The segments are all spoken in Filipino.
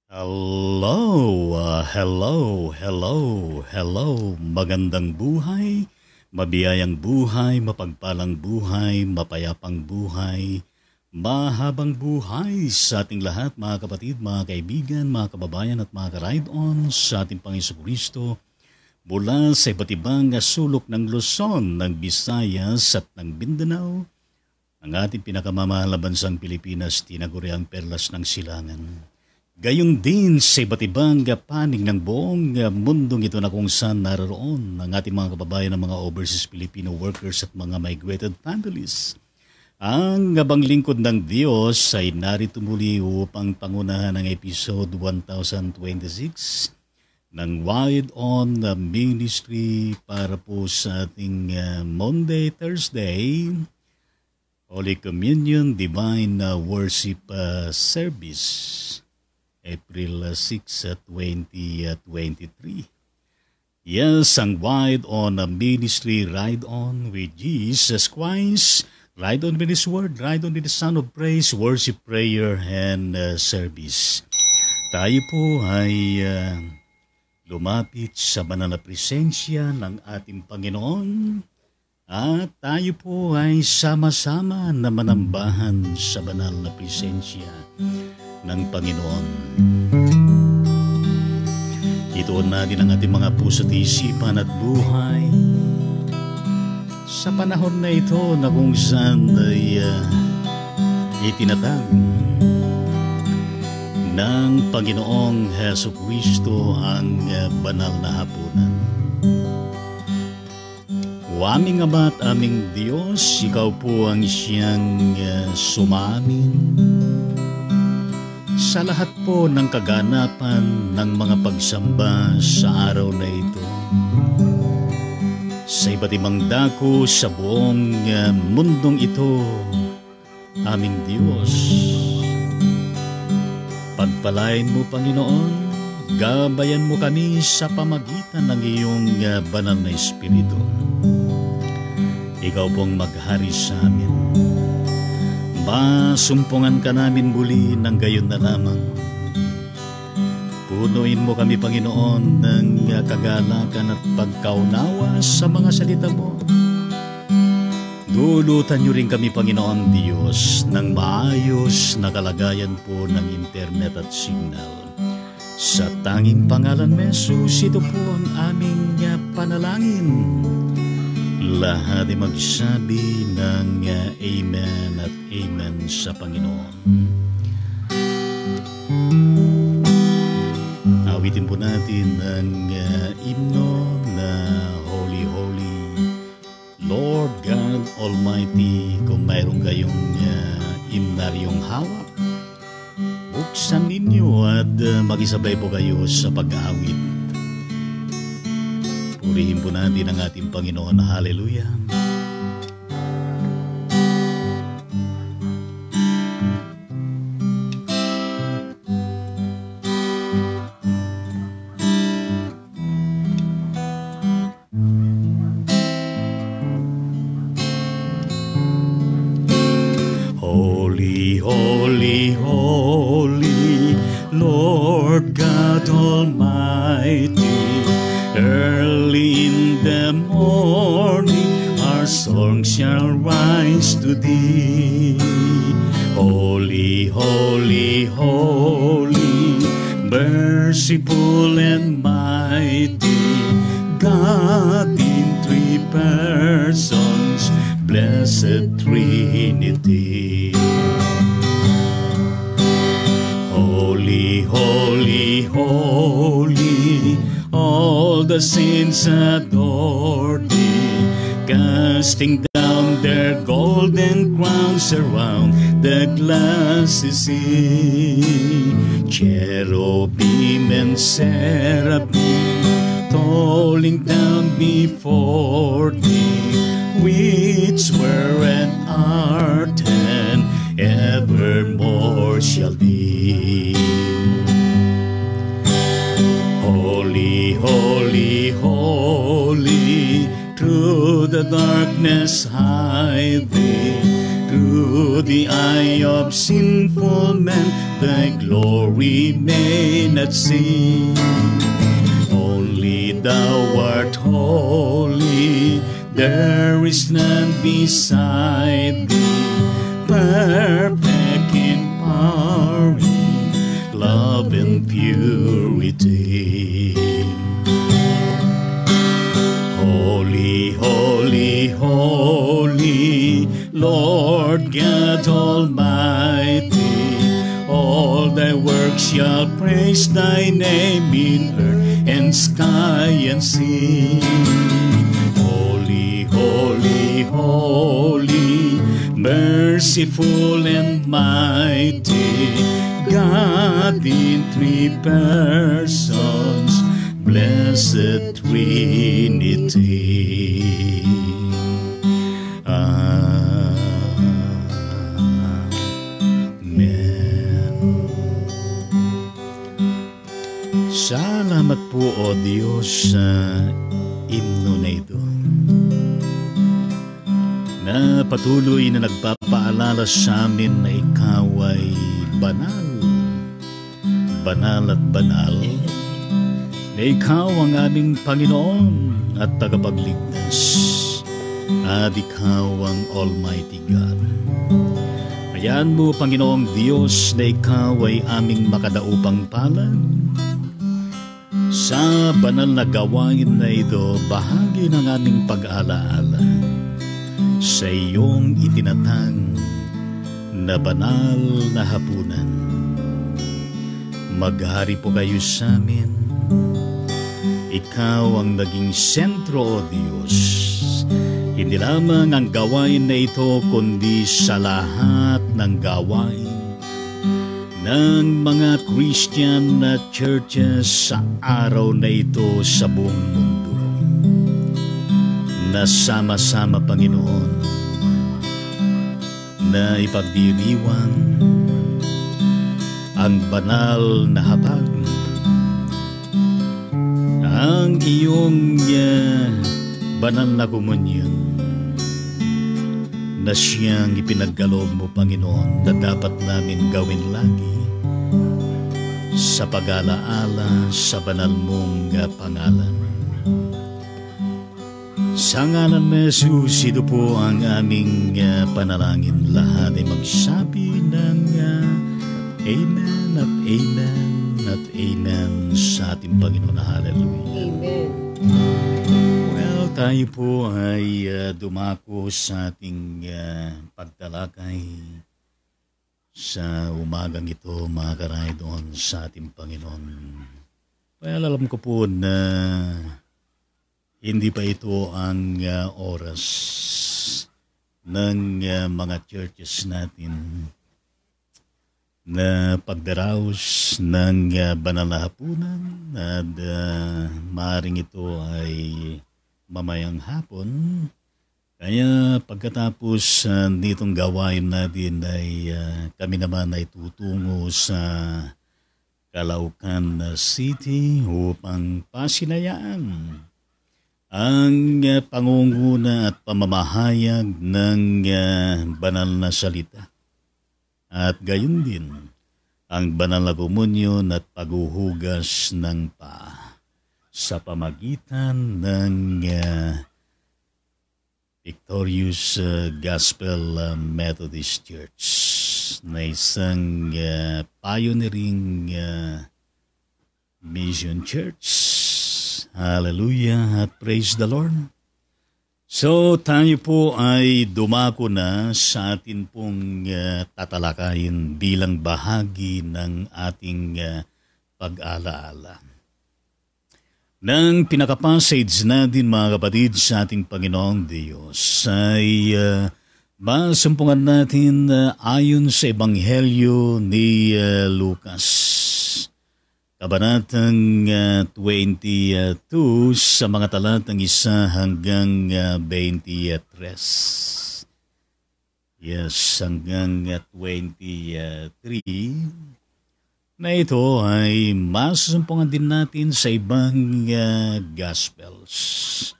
Hello. Magandang buhay, mabiyayang buhay, mapagpalang buhay, mapayapang buhay, mahabang buhay sa ating lahat, mga kapatid, mga kaibigan, mga kababayan at mga ka-ride-on sa ating Panginoon Kristo mula sa iba't ibang sulok ng Luzon, ng Visayas at ng Mindanao, ang ating pinakamamahal na bansang Pilipinas, tinaguriang perlas ng silangan. Gayong din sa iba't ibang panig ng buong mundong ito na kung saan naroon ang ating mga kababayan ng mga overseas Filipino workers at mga migrated families. Ang abang lingkod ng Diyos ay narito muli upang pangunahan ang episode 1026 ng Wide On Ministry para po sa ating Monday, Thursday, Holy Communion Divine Worship Service. April 6, 2023. Yes, ang Wide On Ministry, Ride On with Jesus Christ, Ride On with His Word, Ride On with the Sound of Praise, Worship, Prayer, and Service. Tayo po ay lumapit sa banal na presensya ng ating Panginoon at tayo po ay sama-sama na manambahan sa banal na presensya ng Panginoon. Ituon natin ang ating mga puso at isipan at buhay sa panahon na ito na kung saan ay itinatag ng Panginoong Heso Kristo ang banal na hapunan. O aming Ama at aming Diyos, Ikaw po ang siyang sumamin sa lahat po ng kaganapan ng mga pagsamba sa araw na ito. Sa iba't ibang dako sa buong mundong ito, aming Diyos. Pagpalain mo, Panginoon, gabayan mo kami sa pamagitan ng iyong banal na Espiritu. Ikaw pong maghari sa amin. Masumpungan ka namin muli ng gayon na lamang. Punuin mo kami, Panginoon, ng kagalakan at pagkaunawa sa mga salita mo. Dulutan niyo rin kami, Panginoon Diyos, ng maayos na kalagayan po ng internet at signal. Sa tanging pangalan ni Jesus, ito po ang aming panalangin. Lahat ay magsabi ng Amen at Amen sa Panginoon. Awitin po natin ang himno na Holy, Holy, Lord God Almighty. Kung mayroon kayong himnaryong hawak, buksan ninyo at makisabay po kayo sa pag-aawit. Purihin po natin ang ating Panginoon. Hallelujah. Holy, holy, holy, Lord God Almighty. Early in the morning, our song shall rise to thee. Holy, holy, holy, merciful and mighty, God in three persons, blessed Trinity. Holy, holy, holy, all the saints adore thee, casting down their golden crowns around the glassy sea. Cherubim and seraphim falling down before thee, which were and art and evermore shall be. Holy, holy, holy, through the darkness hide thee, through the eye of sinful men thy glory may not see. Only thou art holy, there is none beside thee, perfect in power, love and purity. Holy, holy, holy, Lord God Almighty, all thy works shall praise thy name in earth and sky and sea. Holy, holy, holy, merciful and mighty, God in three persons, blessed Trinity. Amen. Salamat po, O Diyos, sa himno na ito, na patuloy na nagpapaalala sa amin na ikaw ay banal, banal at banal, na ikaw ang aming Panginoon at tagapagligtas, at ikaw ang Almighty God. Hayaan mo, Panginoong Diyos, na ikaw ay aming makadaupang palad. Sa banal na gawain na ito, bahagi ng aming pag-alaala sa iyong itinatang na banal na hapunan. Maghari po kayo sa amin. Ikaw ang naging sentro, O Diyos. Hindi lamang ang gawain na ito, kundi sa lahat ng gawain ng mga Christian na churches sa araw na ito sa buong mundo. Na sama-sama, Panginoon, na ipagdiriwang ang banal na habag, ang iyong banal na komunyon na siyang ipinagkaloob mo, Panginoon, na dapat namin gawin lagi sa pag-alaala sa banal mong pangalan. Sa ngalan ni Jesus, ito po ang aming panalangin. Lahat ay magsabi ng Amen at Amen at Amen sa ating Panginoon. Hallelujah. Amen. Well, tayo po ay dumako sa ating pagtalakay sa umagang ito, mga karaydon, sa ating Panginoon. Well, alam ko po na hindi pa ito ang oras ng mga churches natin na pagdaraos ng banal na hapunan, at maaaring ito ay mamayang hapon. Kaya pagkatapos nitong gawain natin ay kami naman ay tutungo sa Calaucan City upang pasinayaan ang pangunguna at pamamahayag ng banal na salita. At gayon din ang banal na komunyon at paghuhugas ng paa sa pamagitan ng Victorious Gospel Methodist Church, na isang pioneering mission church. Hallelujah at praise the Lord. So tayo po ay dumako na sa atin pong tatalakayin bilang bahagi ng ating pag-alaala. Nang pinaka-passage natin, mga kapatid, sa ating Panginoong Diyos ay masumpungan natin ayon sa Ebanghelyo ni Lucas, Kabanatang 22 sa mga talatang 1 hanggang 23. Yes, hanggang 23. Na ito ay masumpungan din natin sa ibang Gospels.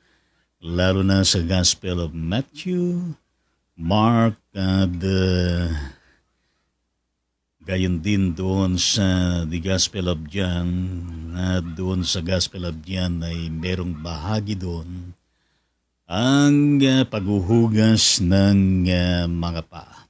Lalo na sa Gospel of Matthew, Mark, at gayon gayon din doon sa The Gospel of John, at doon sa Gospel of John ay merong bahagi doon ang paghuhugas ng mga paa.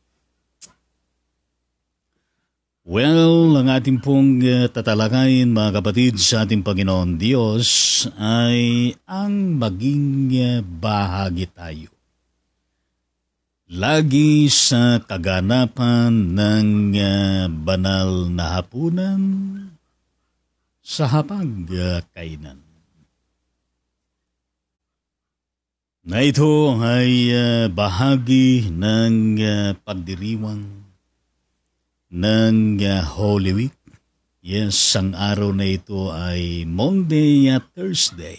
Well, ang ating pong tatalakayin mga kapatid sa ating Panginoon Diyos ay ang maging bahagi tayo. Lagi sa kaganapan ng banal na hapunan sa hapag-kainan. Na ito ay bahagi ng pagdiriwang ng Holy Week. Yes, ang araw na ito ay Monday at Thursday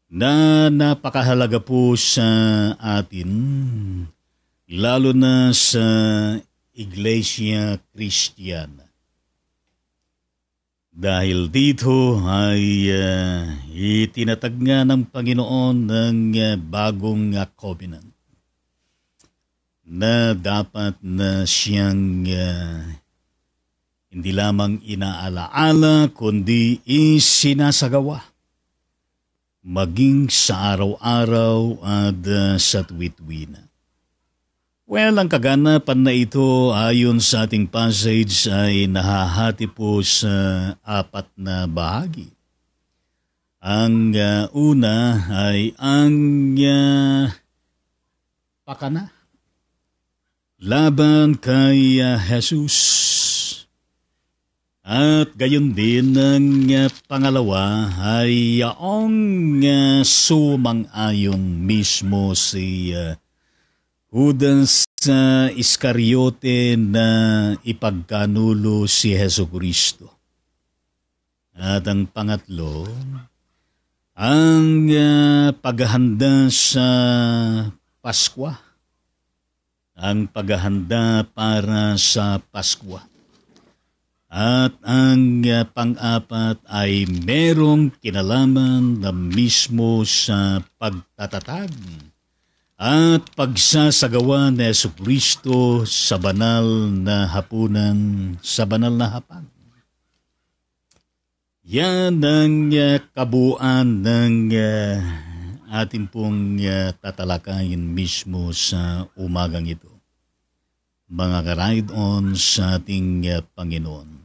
na napakahalaga po sa atin, lalo na sa Iglesia Kristiyana. Dahil dito ay itinatag nga ng Panginoon ng bagong covenant na dapat na siyang hindi lamang inaalaala kundi isinasagawa maging sa araw-araw at sa tuwit-wina. Well, ang kaganapan na ito ayon sa ating passage ay nahahati po sa 4 na bahagi. Ang una ay ang pakana laban kay Jesus. At gayon din ang pangalawa ay yaong sumang-ayon mismo si Judas Iscariote na ipagkanulo si Jesucristo. At ang pangatlo, ang paghahanda sa Paskwa. Ang paghahanda para sa Paskwa. At ang pang-apat ay merong kinalaman na mismo sa pagtatatag at pagsasagawa ni Jesucristo sa banal na hapunan, sa banal na hapag. Yan ang kabuuan ng ating pong tatalakayin mismo sa umagang ito. Mga ka-ride-on sa ating Panginoon.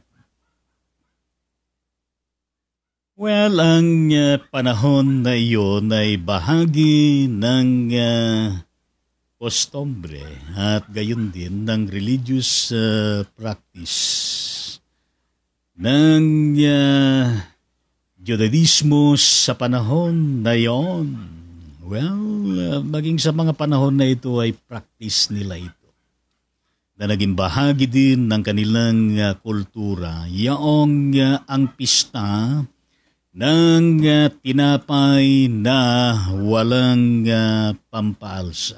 Well, ang panahon na iyon ay bahagi ng kostumbre at gayon din ng religious practice ng Judaismo sa panahon na iyon. Well, maging sa mga panahon na ito ay practice nila ito na naging bahagi din ng kanilang kultura. Yaong ang pista ng tinapay na walang pampaalsa.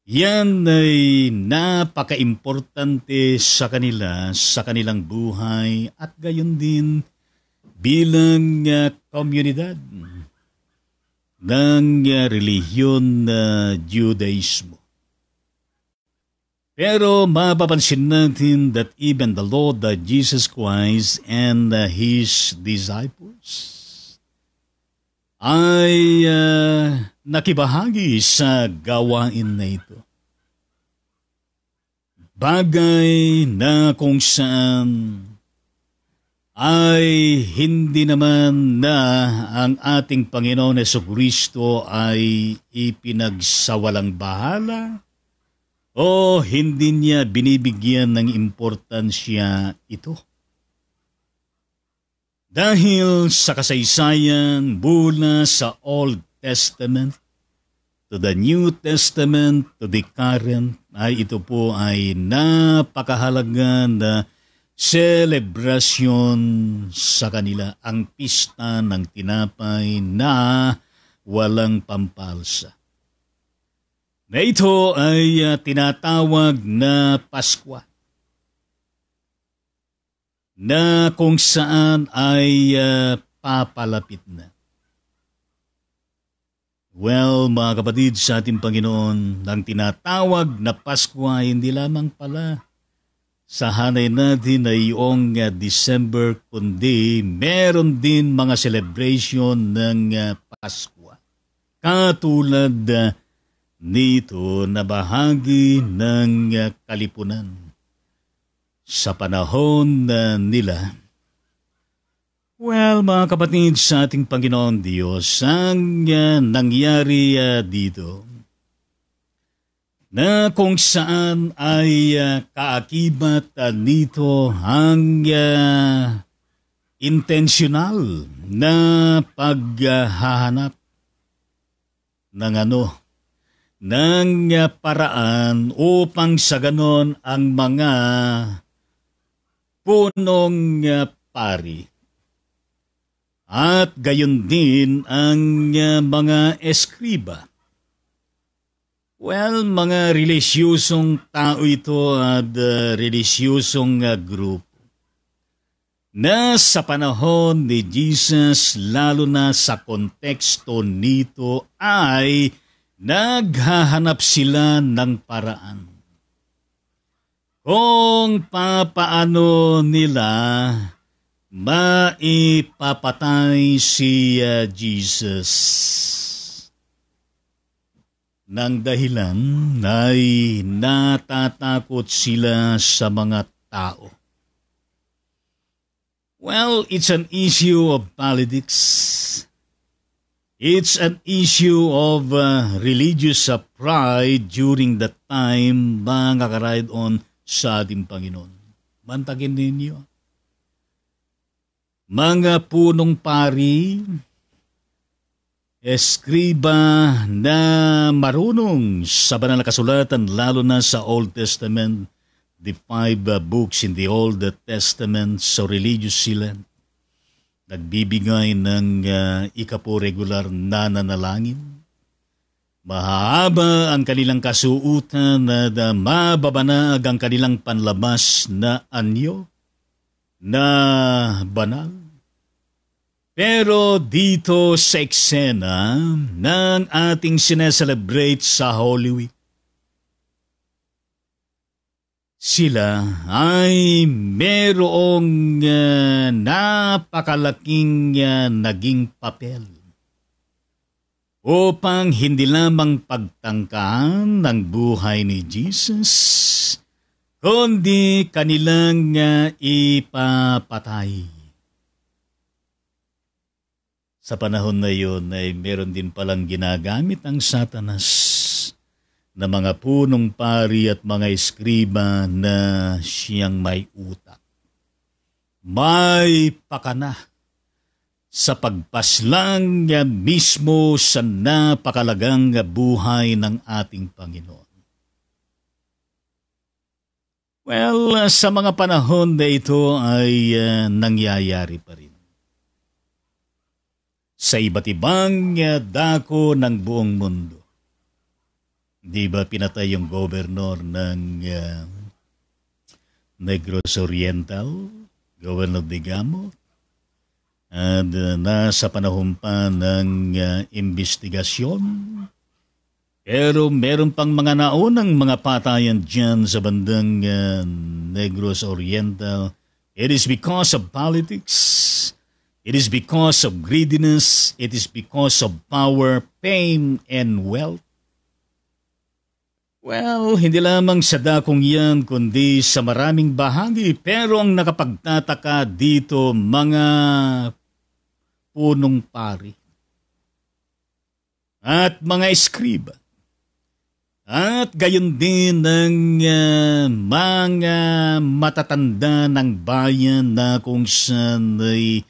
Yan ay napaka-importante sa kanila, sa kanilang buhay at gayon din bilang komunidad ng relihiyon na Judaismo. Pero mapapansin natin that even the Lord Jesus Christ and His disciples ay nakibahagi sa gawain na ito. Bagay na kung saan ay hindi naman na ang ating Panginoon Jesucristo ay ipinagsawalang bahala o hindi niya binibigyan ng importansya ito. Dahil sa kasaysayan mula sa Old Testament to the New Testament to the current, ay ito po ay napakahalaga na selebrasyon sa kanila, ang pista ng tinapay na walang pampalsa. Na ito ay tinatawag na Paskwa, na kung saan ay papalapit na. Well, mga kapatid sa ating Panginoon, ang tinatawag na Paskwa hindi lamang pala sa hanay natin ay iyong December, kundi meron din mga celebration ng Pasko. Katulad nito na bahagi ng kalipunan sa panahon nila. Well, mga kapatid, sa ating Panginoon Diyos, ang nangyari dito na kung saan ay kaakibat nito ang intentional na paghahanap ng ng paraan upang sa ganon ang mga punong pari at gayon din ang mga eskriba. Well, mga relisyosong tao ito at relisyosong grupo na sa panahon ni Jesus, lalo na sa konteksto nito, ay naghahanap sila ng paraan kung papaano nila maipapatay si Jesus. Nang dahilan ay natatakot sila sa mga tao. Well, it's an issue of politics. It's an issue of religious pride during that time, mga karaydon sa ating Panginoon. Bantagin ninyo. Mga punong pari, eskriba na marunong sa banal na kasulatan, lalo na sa Old Testament, the 5 books in the Old Testament, so religious sila. Nagbibigay ng ikapo-regular na nanalangin. Mahaba ang kanilang kasuutan at mababanag ang kanilang panlabas na anyo na banal. Pero dito sa eksena ng ating sineselebrate sa Holy Week, sila ay merong napakalaking naging papel upang hindi lamang pagtangkaan ng buhay ni Jesus, kundi kanilang ipapatay. Sa panahon na yun ay meron din palang ginagamit ang Satanas na mga punong pari at mga eskriba na siyang may utak, may pakana sa pagpaslang mismo sa napakalagang buhay ng ating Panginoon. Well, sa mga panahon na ito ay nangyayari pa rin. Sa iba't ibang dako ng buong mundo. Di ba pinatay yung gobernador ng Negros Oriental, Governor Digamo, at nasa panahon pa ng investigasyon. Pero meron pang mga naunang mga patayan dyan sa bandang Negros Oriental. It is because of politics. It is because of greediness. It is because of power, fame, and wealth. Well, hindi lamang sa dakong yan, kundi sa maraming bahagi. Pero ang nakapagtataka dito, mga punong pari at mga eskriba. At gayon din ng mga matatanda ng bayan na kung saan ay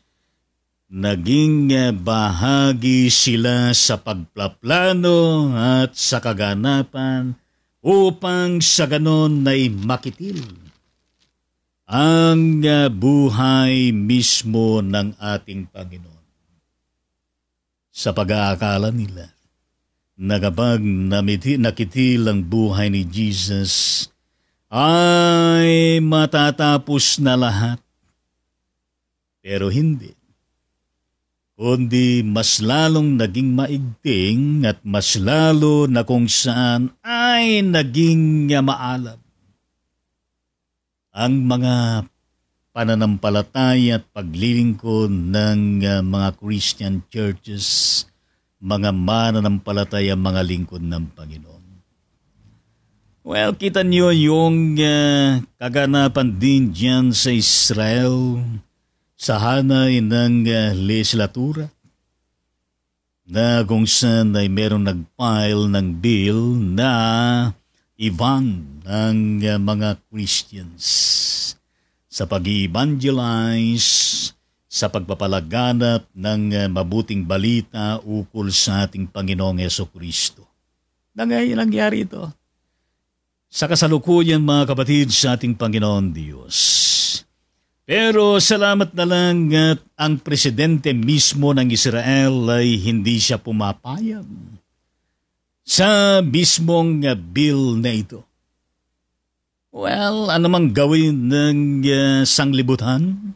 naging bahagi sila sa pagplaplano at sa kaganapan upang sa ganon ay makitil ang buhay mismo ng ating Panginoon. Sa pag-aakala nila na kapag nakitil ang buhay ni Jesus ay matatapos na lahat. Pero hindi. Kundi mas lalong naging maigting at mas lalo na kung saan ay naging maalam ang mga pananampalataya at paglilingkod ng mga Christian churches, mga mananampalataya, mga lingkod ng Panginoon. Well, kita niyo yung kaganapan din dyan sa Israel sa hanay ng legislatura na kung saan ay merong nag-file ng bill na i-ban ng mga Christians sa pag-evangelize, sa pagpapalaganap ng mabuting balita ukol sa ating Panginoong Jesucristo. Nangyari ito sa kasalukuyan, mga kapatid, sa ating Panginoon Diyos. Pero salamat na lang at ang presidente mismo ng Israel ay hindi siya pumapayag sa mismong bill na ito. Well, anumang gawin ng sanglibutan,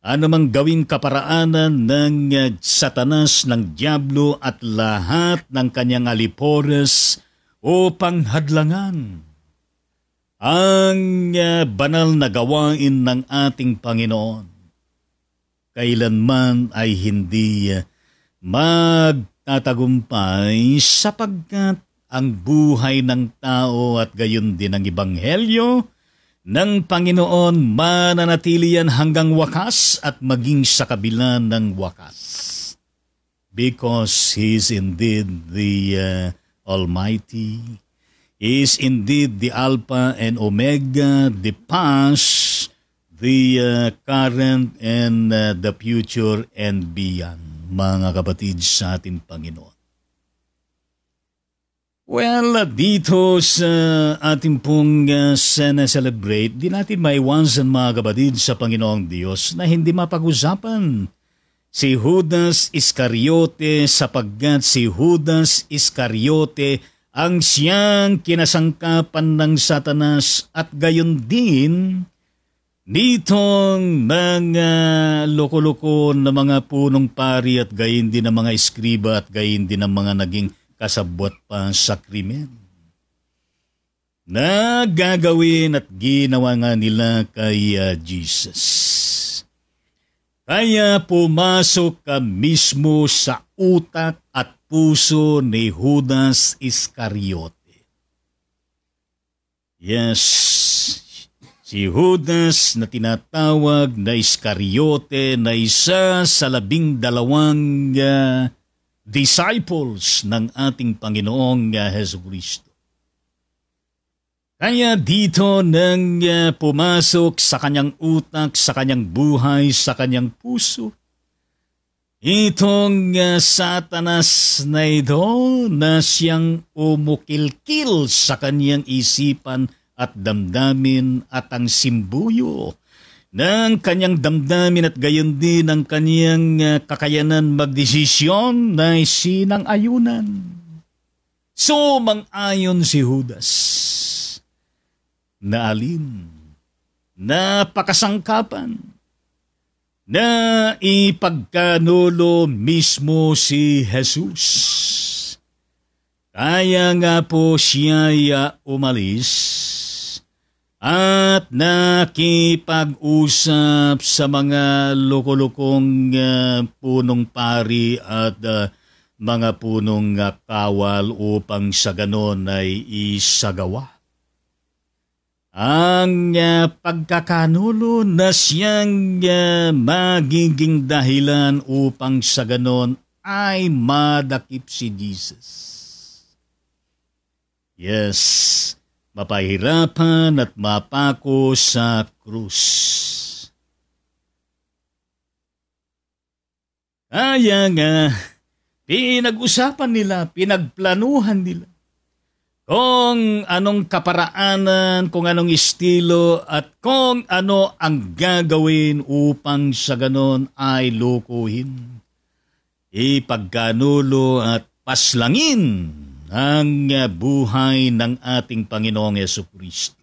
anumang gawin kaparaanan ng Satanas, ng Diablo at lahat ng kanyang alipores upang hadlangan ang banal na gawain ng ating Panginoon, kailanman ay hindi magtatagumpay sapagkat ang buhay ng tao at gayon din ang Ebanghelyo ng Panginoon mananatili yan hanggang wakas at maging sa kabila ng wakas. Because He is indeed the Almighty, is indeed the Alpha and Omega, the past, the current, and the future and beyond, mga kapatid sa ating Panginoon. Well, dito sa ating pong celebrate, di natin maiwasan, mga kapatid sa Panginoong Diyos, na hindi mapag-usapan si Judas Iscariote, sapagkat si Judas Iscariote ang siyang kinasangkapan ng Satanas at gayon din nitong mga loko-loko na mga punong pari at gayon din ng mga eskriba at gayon din ng mga naging kasabwat pa sa krimen na gagawin at ginawa nga nila kay Jesus. Kaya pumasok ka mismo sa utak at puso ni Judas Iscariote. Yes, si Judas na tinatawag na Iscariote na isa sa 12 disciples ng ating Panginoong Jesucristo. Kaya dito nang pumasok sa kanyang utak, sa kanyang buhay, sa kanyang puso, itong Satanas na ito na siyang umukilkil sa kanyang isipan at damdamin at ang simbuyo ng kanyang damdamin at gayon din ang kanyang kakayanan magdesisyon na sinang-ayunan. So, mang-ayon si Judas na alin, na pakasangkapan, na ipagkanulo mismo si Jesus. Kaya nga po siya umalis at nakipag-usap sa mga loko-lokong punong pari at mga punong kawal upang sa ganon ay isagawa ang pagkakanulo na siyang magiging dahilan upang sa ganon ay madakip si Jesus. Yes, mapahirapan at mapako sa krus. Kaya nga, pinag-usapan nila, pinagplanuhan nila kung anong kaparaanan, kung anong estilo, at kung ano ang gagawin upang sa ganon ay lukuhin, ipagkanulo at paslangin ang buhay ng ating Panginoong Jesucristo.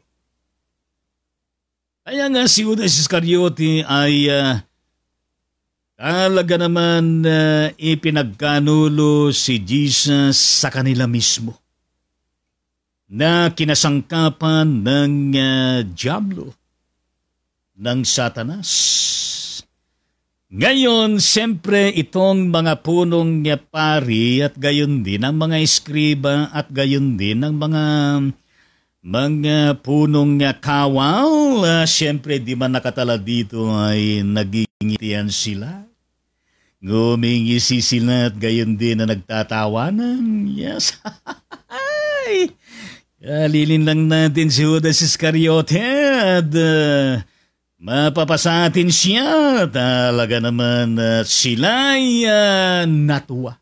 Kaya nga si Judas Iscariote ay talaga naman ipinagkanulo si Jesus sa kanila mismo, na kinasangkapan ng Diablo, ng Satanas. Ngayon, siyempre itong mga punong pari at gayon din ang mga eskriba at gayon din ang mga punong kawal, siyempre di man nakatala dito ay nagingitian sila. Ngumingisi sila at gayon din na nagtatawanan. Yes. Alilin lang natin si Judas Iscariote at mapapasatin siya. Talaga naman sila'y natuwa.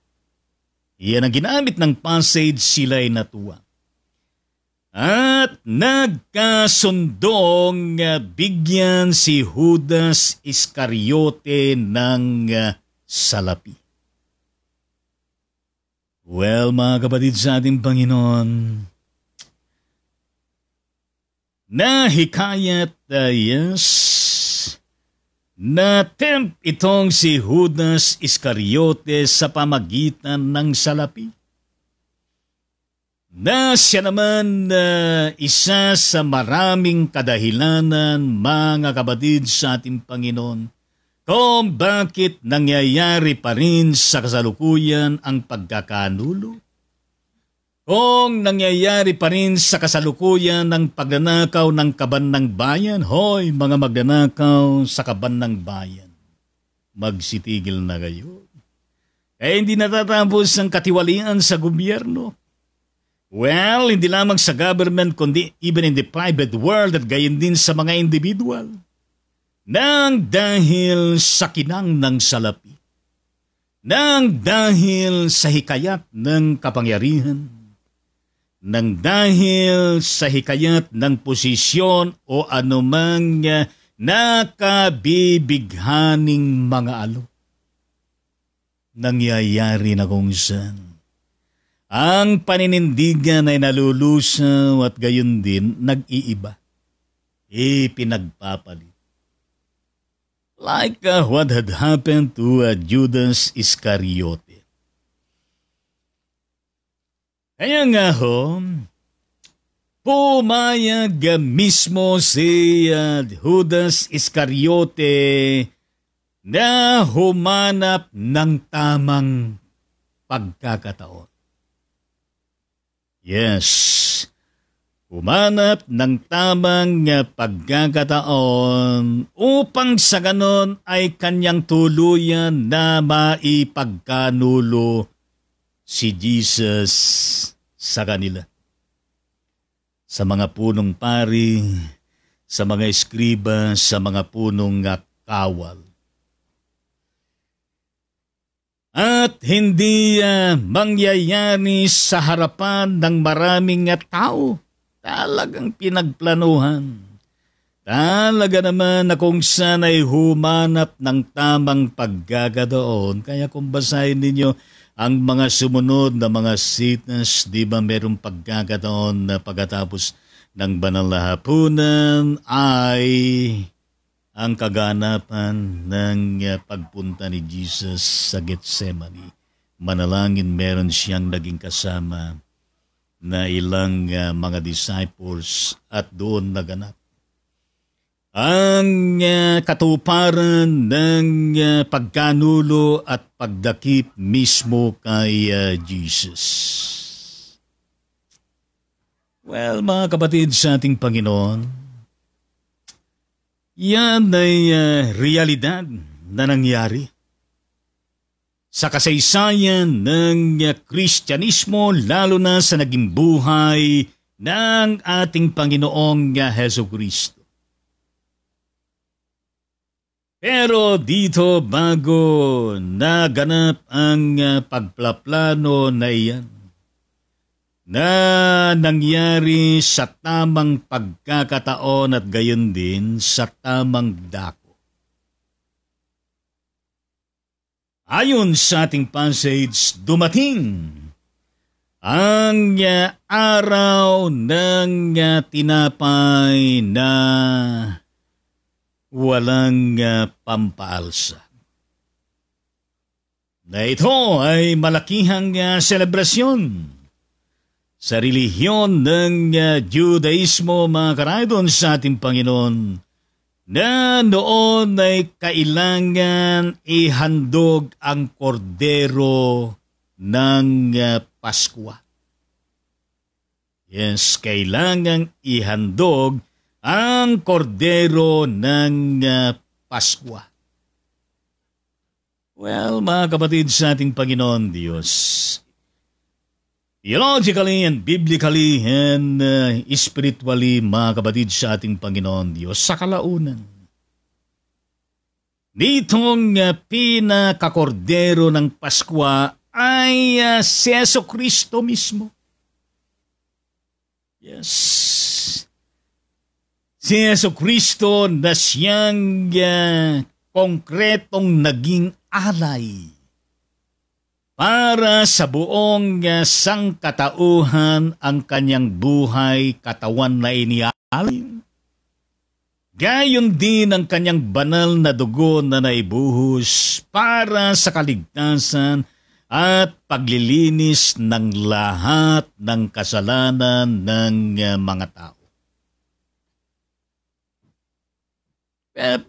Yan ang ginamit ng passage, sila'y natuwa. At nagkasundong bigyan si Judas Iscariote ng salapi. Well, mga kapatid sa ating Panginoon, nahikayat na-tempt itong si Judas Iscariote sa pamagitan ng salapi. Na siya naman isa sa maraming kadahilanan, mga kapatid sa ating Panginoon, kung bakit nangyayari pa rin sa kasalukuyan ang pagkakanulo. Kung nangyayari pa rin sa kasalukuyan ang pagnanakaw ng kaban ng bayan, hoy mga magnanakaw sa kaban ng bayan, magsitigil na kayo. Kaya hindi natatapos ang katiwalian sa gobyerno. Well, hindi lamang sa government, kundi even in the private world at gayon din sa mga individual. Nang dahil sa kinang ng salapi, nang dahil sa hikayat ng kapangyarihan, nang dahil sa hikayat ng posisyon o anumang nakabibighaning mga alok, nangyayari na kung saan ang paninindigan ay nalulusaw at gayon din nag-iiba, pinagpapalit. Like what had happened to Judas Iscariote. Kaya nga pumayag mismo si Judas Iscariote na humanap ng tamang pagkakataon. Yes, humanap ng tamang pagkakataon upang sa ganon ay kanyang tuluyan na maipagkanulo si Jesus sa kanila. Sa mga punong pari, sa mga eskriba, sa mga punong kawal. At hindi mangyayari sa harapan ng maraming tao. Talagang pinagplanuhan. Talaga naman na kung saan ay humanap ng tamang pagkakataon. Kaya kung basahin ninyo ang mga sumunod na mga sitas, di ba merong pagkakataon na pagkatapos ng banal na hapunan ay ang kaganapan ng pagpunta ni Jesus sa Getsemani. Manalangin, meron siyang naging kasama na ilang mga disciples at doon naganap ang katuparan ng pagkanulo at pagdakip mismo kay Jesus. Well, mga kapatid sa ating Panginoon, yan ay realidad na nangyari sa kasaysayan ng Kristyanismo, lalo na sa naging buhay ng ating Panginoong Jesucristo. Pero dito bago naganap ang pagplaplano na iyan, na nangyari sa tamang pagkakataon at gayon din sa tamang dako. Ayon sa ating passage, dumating ang araw ng tinapay na walang pampaalsa. Na ito ay malakihang selebrasyon sa relihiyon ng Judaismo, mga karaydon sa ating Panginoon, na noon ay kailangan ihandog ang kordero ng Paskwa. Yes, kailangan ihandog ang kordero ng Paskwa. Well, mga kapatid sa ating Panginoon Diyos, theologically and biblically and spiritually, mga kapatid sa ating Panginoon Diyos, sa kalaunan, nitong pinakakordero ng Paskwa ay si Jesucristo mismo. Yes. Si Jesucristo na siyang konkretong naging alay para sa buong sangkatauhan ang kanyang buhay, katawan na inialay. Gayon din ang kanyang banal na dugo na naibuhos para sa kaligtasan at paglilinis ng lahat ng kasalanan ng mga tao.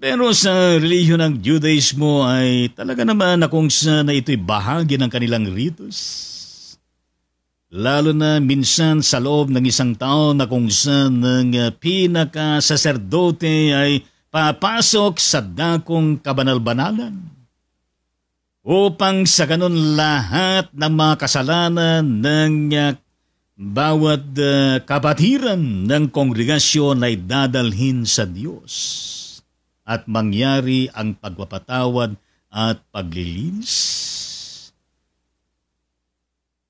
Pero sa relihiyon ng Judaismo ay talaga naman na kung saan na ito'y bahagi ng kanilang ritos. Lalo na minsan sa loob ng isang taon na kung saan ng pinaka-saserdote ay papasok sa dakong kabanal-banalan. Upang sa ganun lahat ng mga kasalanan ng bawat kapatiran ng kongregasyon ay dadalhin sa Diyos at mangyari ang pagpapatawad at paglilinis.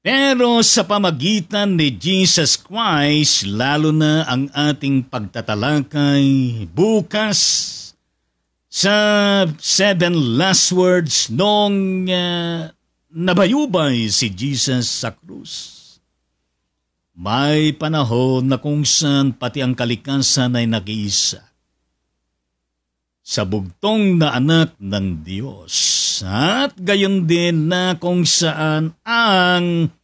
Pero sa pamagitan ni Jesus Christ, lalo na ang ating pagtatalakay bukas sa 7 last words nung nabayubay si Jesus sa krus. May panahon na kung saan pati ang kalikasan ay nag-iisa sa bugtong na anak ng Diyos. At gayon din na kung saan ang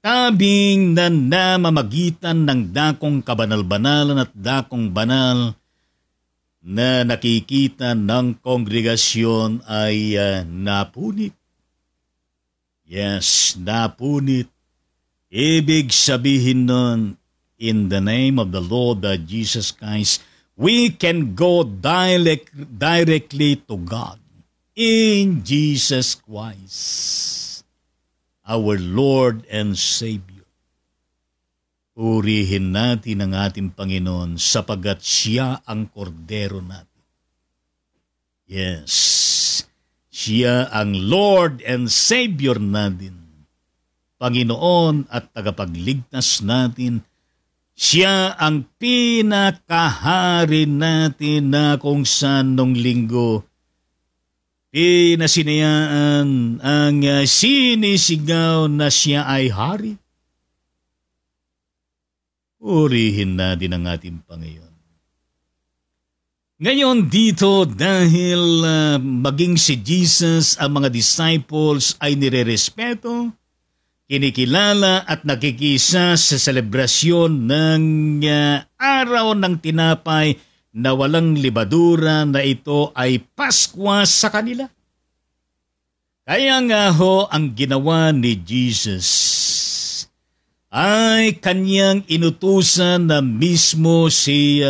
tabing na namamagitan ng dakong kabanal-banalan at dakong banal na nakikita ng kongregasyon ay napunit. Yes, napunit. Ibig sabihin nun, in the name of the Lord Jesus Christ, we can go directly to God in Jesus Christ, our Lord and Savior. Purihin natin ang ating Panginoon sapagat siya ang kordero natin. Yes, siya ang Lord and Savior natin, Panginoon at tagapagligtas natin. Siya ang pinakahari natin na kung saan nung linggo pinasinayaan ang sinisigaw na siya ay hari. Purihin natin ang ating Panginoon. Ngayon dito dahil maging si Jesus ang mga disciples ay nirerespeto, kinikilala at nakikisa sa selebrasyon ng araw ng tinapay na walang libadura na ito ay Paskwa sa kanila. Kaya nga ho ang ginawa ni Jesus ay kanyang inutusan na mismo si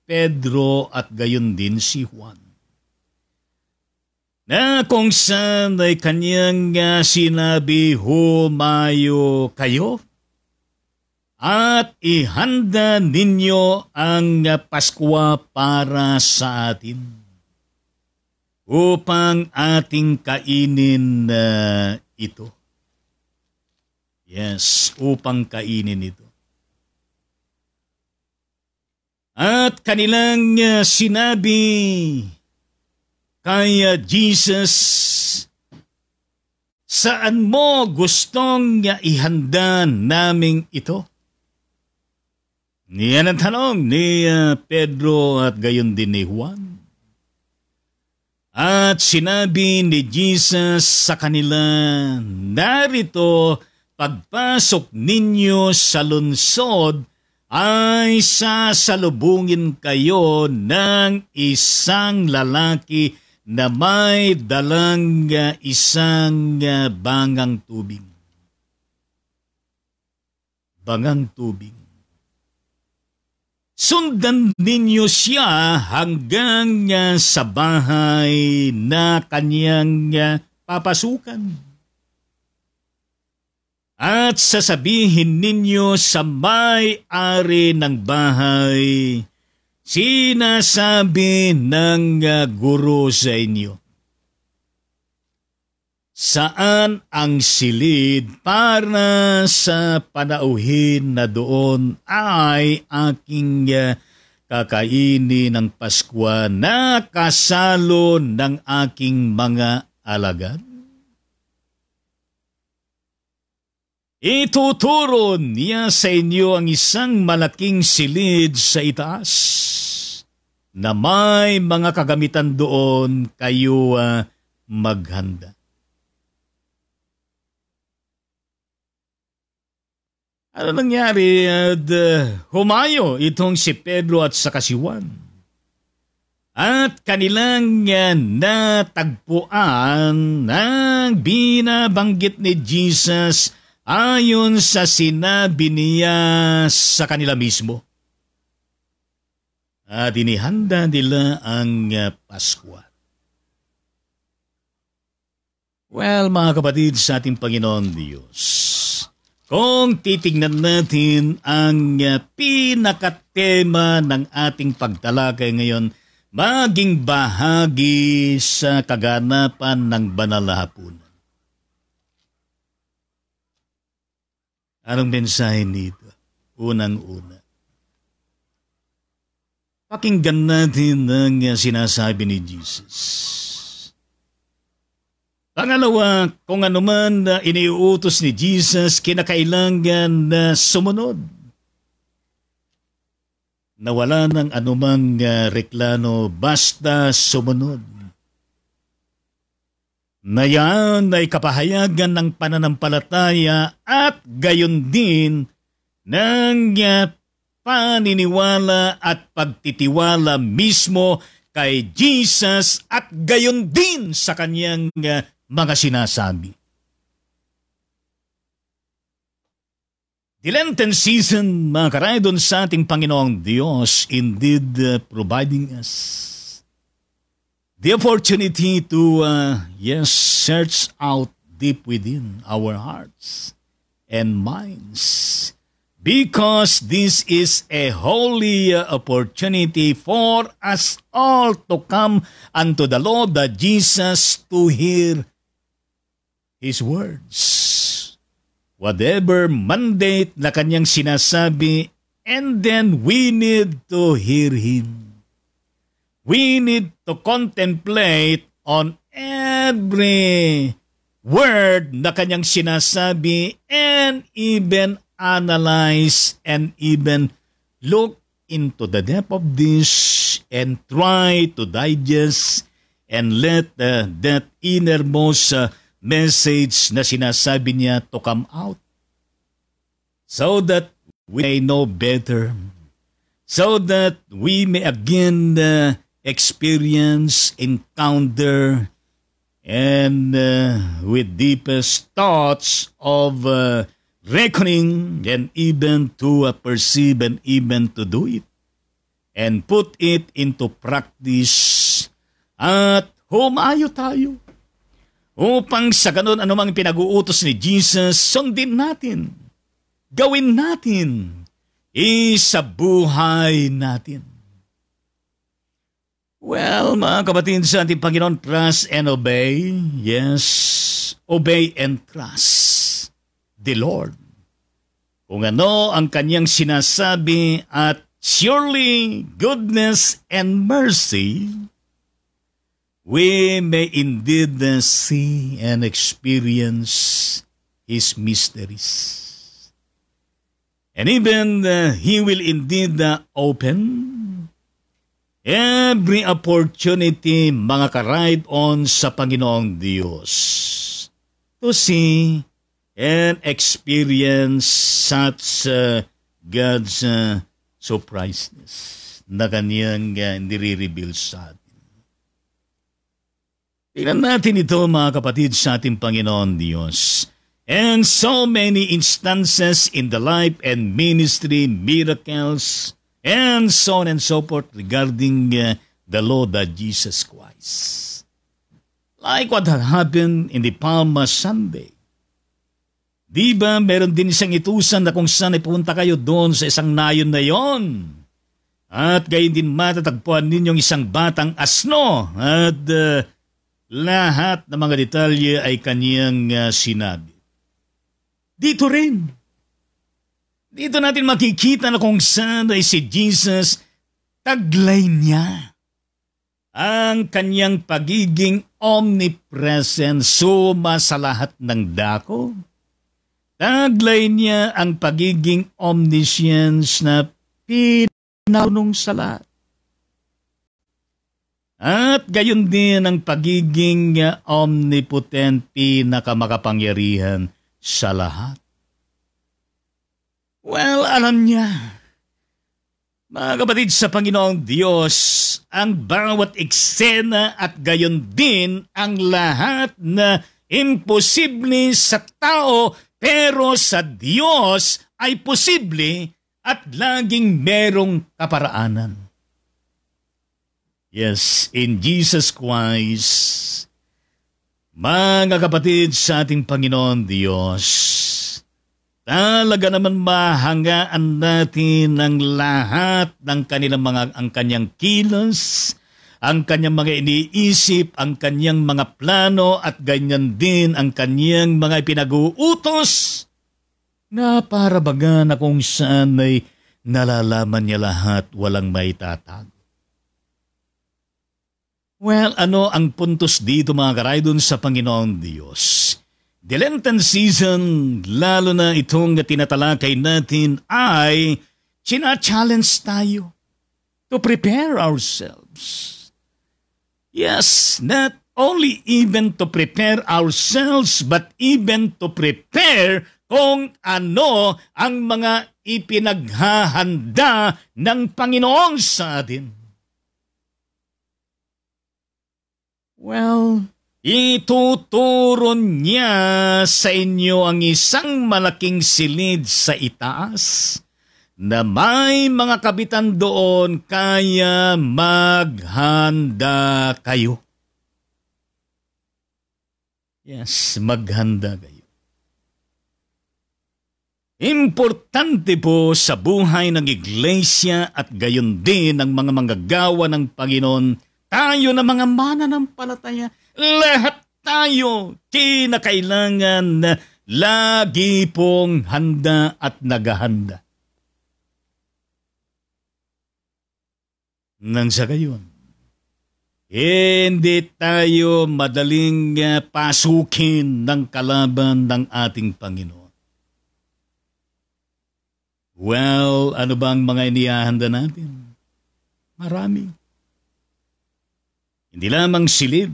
Pedro at gayon din si Juan. Na kung saan ay kanyang sinabi, humayo kayo at ihanda ninyo ang Paskwa para sa atin upang ating kainin ito. Yes, upang kainin ito. At kanilang sinabi kay Jesus, saan mo gustong ihanda naming ito? Niyan ang tanong ni Pedro at gayon din ni Juan. At sinabi ni Jesus sa kanila, narito, pagpasok ninyo sa lungsod ay sasalubungin kayo ng isang lalaki na may dalang isang bangang tubig. Bangang tubig. Sundan ninyo siya hanggang sa bahay na kanyang papasukan. At sasabihin ninyo sa may-ari ng bahay, sinasabi ng guro sa inyo, saan ang silid para sa panauhin na doon ay aking kakainin ng Paskwa na kasalo ng aking mga alagad? Ituturo niya sa inyo ang isang malaking silid sa itaas na may mga kagamitan doon, kayo maghanda. Ano nangyari? Humayo itong si Pedro at saka si Juan. At kanilang natagpuan ang binabanggit ni Jesus ayon sa sinabi niya sa kanila mismo. At inihanda nila ang Paskwa. Well, mga kapatid sa ating Panginoon Diyos, kung titignan natin ang pinakatema ng ating pagtalakay ngayon, maging bahagi sa kaganapan ng banal na hapunan. Anong mensahe nito? Unang-una, pakinggan natin ang sinasabi ni Jesus. Pangalawa, kung anuman na iniuutos ni Jesus, kinakailangan na sumunod. Nawala ng anumang reklamo, basta sumunod. Na yan ay kapahayagan ng pananampalataya at gayon din ng paniniwala at pagtitiwala mismo kay Jesus at gayon din sa kanyang mga sinasabi. The Lenten season, mga karaydon sa ating Panginoong Diyos, indeed providing us the opportunity to, search out deep within our hearts and minds. Because this is a holy opportunity for us all to come unto the Lord Jesus to hear His words. Whatever mandate na kanyang sinasabi, and then we need to hear Him. We need to contemplate on every word na kanyang sinasabi and even analyze and even look into the depth of this and try to digest and let that innermost message na sinasabi niya to come out so that we may know better, so that we may again experience, encounter, and with deepest thoughts of reckoning and even to perceive and even to do it and put it into practice at humayo tayo upang sa ganun anumang pinag-uutos ni Jesus, sundin natin, gawin natin, sa buhay natin. Well, mga kapatid sa ating Panginoon, trust and obey. Yes, obey and trust the Lord. Kung ano ang kanyang sinasabi at surely goodness and mercy, we may indeed see and experience His mysteries. And even He will indeed open every opportunity, mga ka-ride-on sa Panginoong Diyos, to see and experience such God's surpriseness na kanyang nire-reveal sa atin. Tingnan natin ito mga kapatid sa ating Panginoon Diyos. And so many instances in the life and ministry, miracles, and so on and so forth regarding the Lord Jesus Christ. Like what had happened in the Palm Sunday. Di ba meron din isang itusan na kung saan ipunta kayo doon sa isang nayon na yon? At gayon din matatagpuan ninyong isang batang asno at lahat ng mga detalye ay kanyang sinabi. Dito rin. Dito natin makikita na kung saan ay si Jesus, taglay niya ang kanyang pagiging omnipresent, suma sa lahat ng dako. Taglay niya ang pagiging omniscience na pinanong sa lahat. At gayon din ang pagiging omnipotent, pinakamakapangyarihan sa lahat. Well, alam niya, mga kapatid sa Panginoong Diyos, ang bawat eksena at gayon din ang lahat na imposible sa tao, pero sa Diyos ay posible at laging merong kaparaanan. Yes, in Jesus Christ, mga kapatid sa ating Panginoon Diyos, talaga naman mahangaan natin ang lahat ng ang kanyang kilos, ang kanyang mga iniisip, ang kanyang mga plano at ganyan din ang kanyang mga pinag-uutos na para baga na kung saan ay nalalaman niya lahat, walang may tatago. Well, ano ang puntos dito mga karaydon sa Panginoon Diyos? The Lenten season, lalo na itong tinatalakay natin ay challenge tayo to prepare ourselves. Yes, not only even to prepare ourselves, but even to prepare kung ano ang mga ipinaghahanda ng Panginoon sa atin. Well, ituturo niya sa inyo ang isang malaking silid sa itaas na may mga kapitan doon, kaya maghanda kayo. Yes, maghanda kayo. Importante po sa buhay ng iglesia at gayon din ng mga manggagawa ng Panginoon, tayo na mga mananampalataya, lahat tayo kinakailangan na lagi pong handa at naghahanda. Nang sa gayon, hindi tayo madaling pasukin ng kalaban ng ating Panginoon. Well, ano bang mga inihahanda natin? Marami. Hindi lamang silid.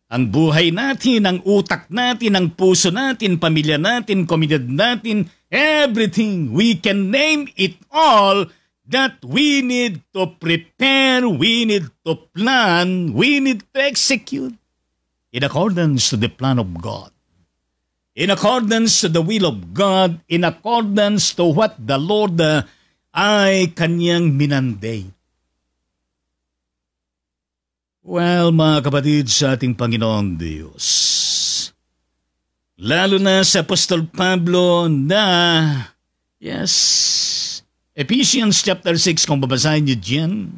Ang buhay natin, ang utak natin, ang puso natin, pamilya natin, komunidad natin, everything. We can name it all that we need to prepare, we need to plan, we need to execute in accordance to the plan of God. In accordance to the will of God, in accordance to what the Lord ay kanyang minandate. Well, mga kapatid sa ating Panginoong Diyos, lalo na sa Apostol Pablo na, yes, Ephesians chapter 6, kung babasahin niyo dyan,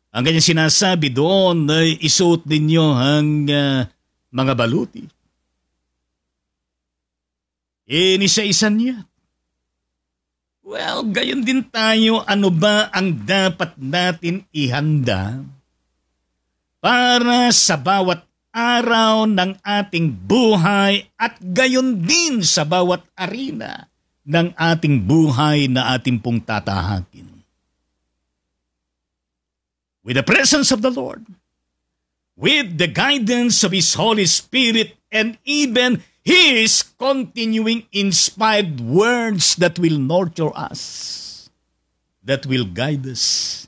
ang kanyang sinasabi doon ay isuot ninyo ang mga baluti. Inisa-isa niya. Well, gayon din tayo, ano ba ang dapat natin ihanda para sa bawat araw ng ating buhay at gayon din sa bawat arena ng ating buhay na ating pong tatahakin. With the presence of the Lord, with the guidance of His Holy Spirit, and even His continuing inspired words that will nurture us, that will guide us,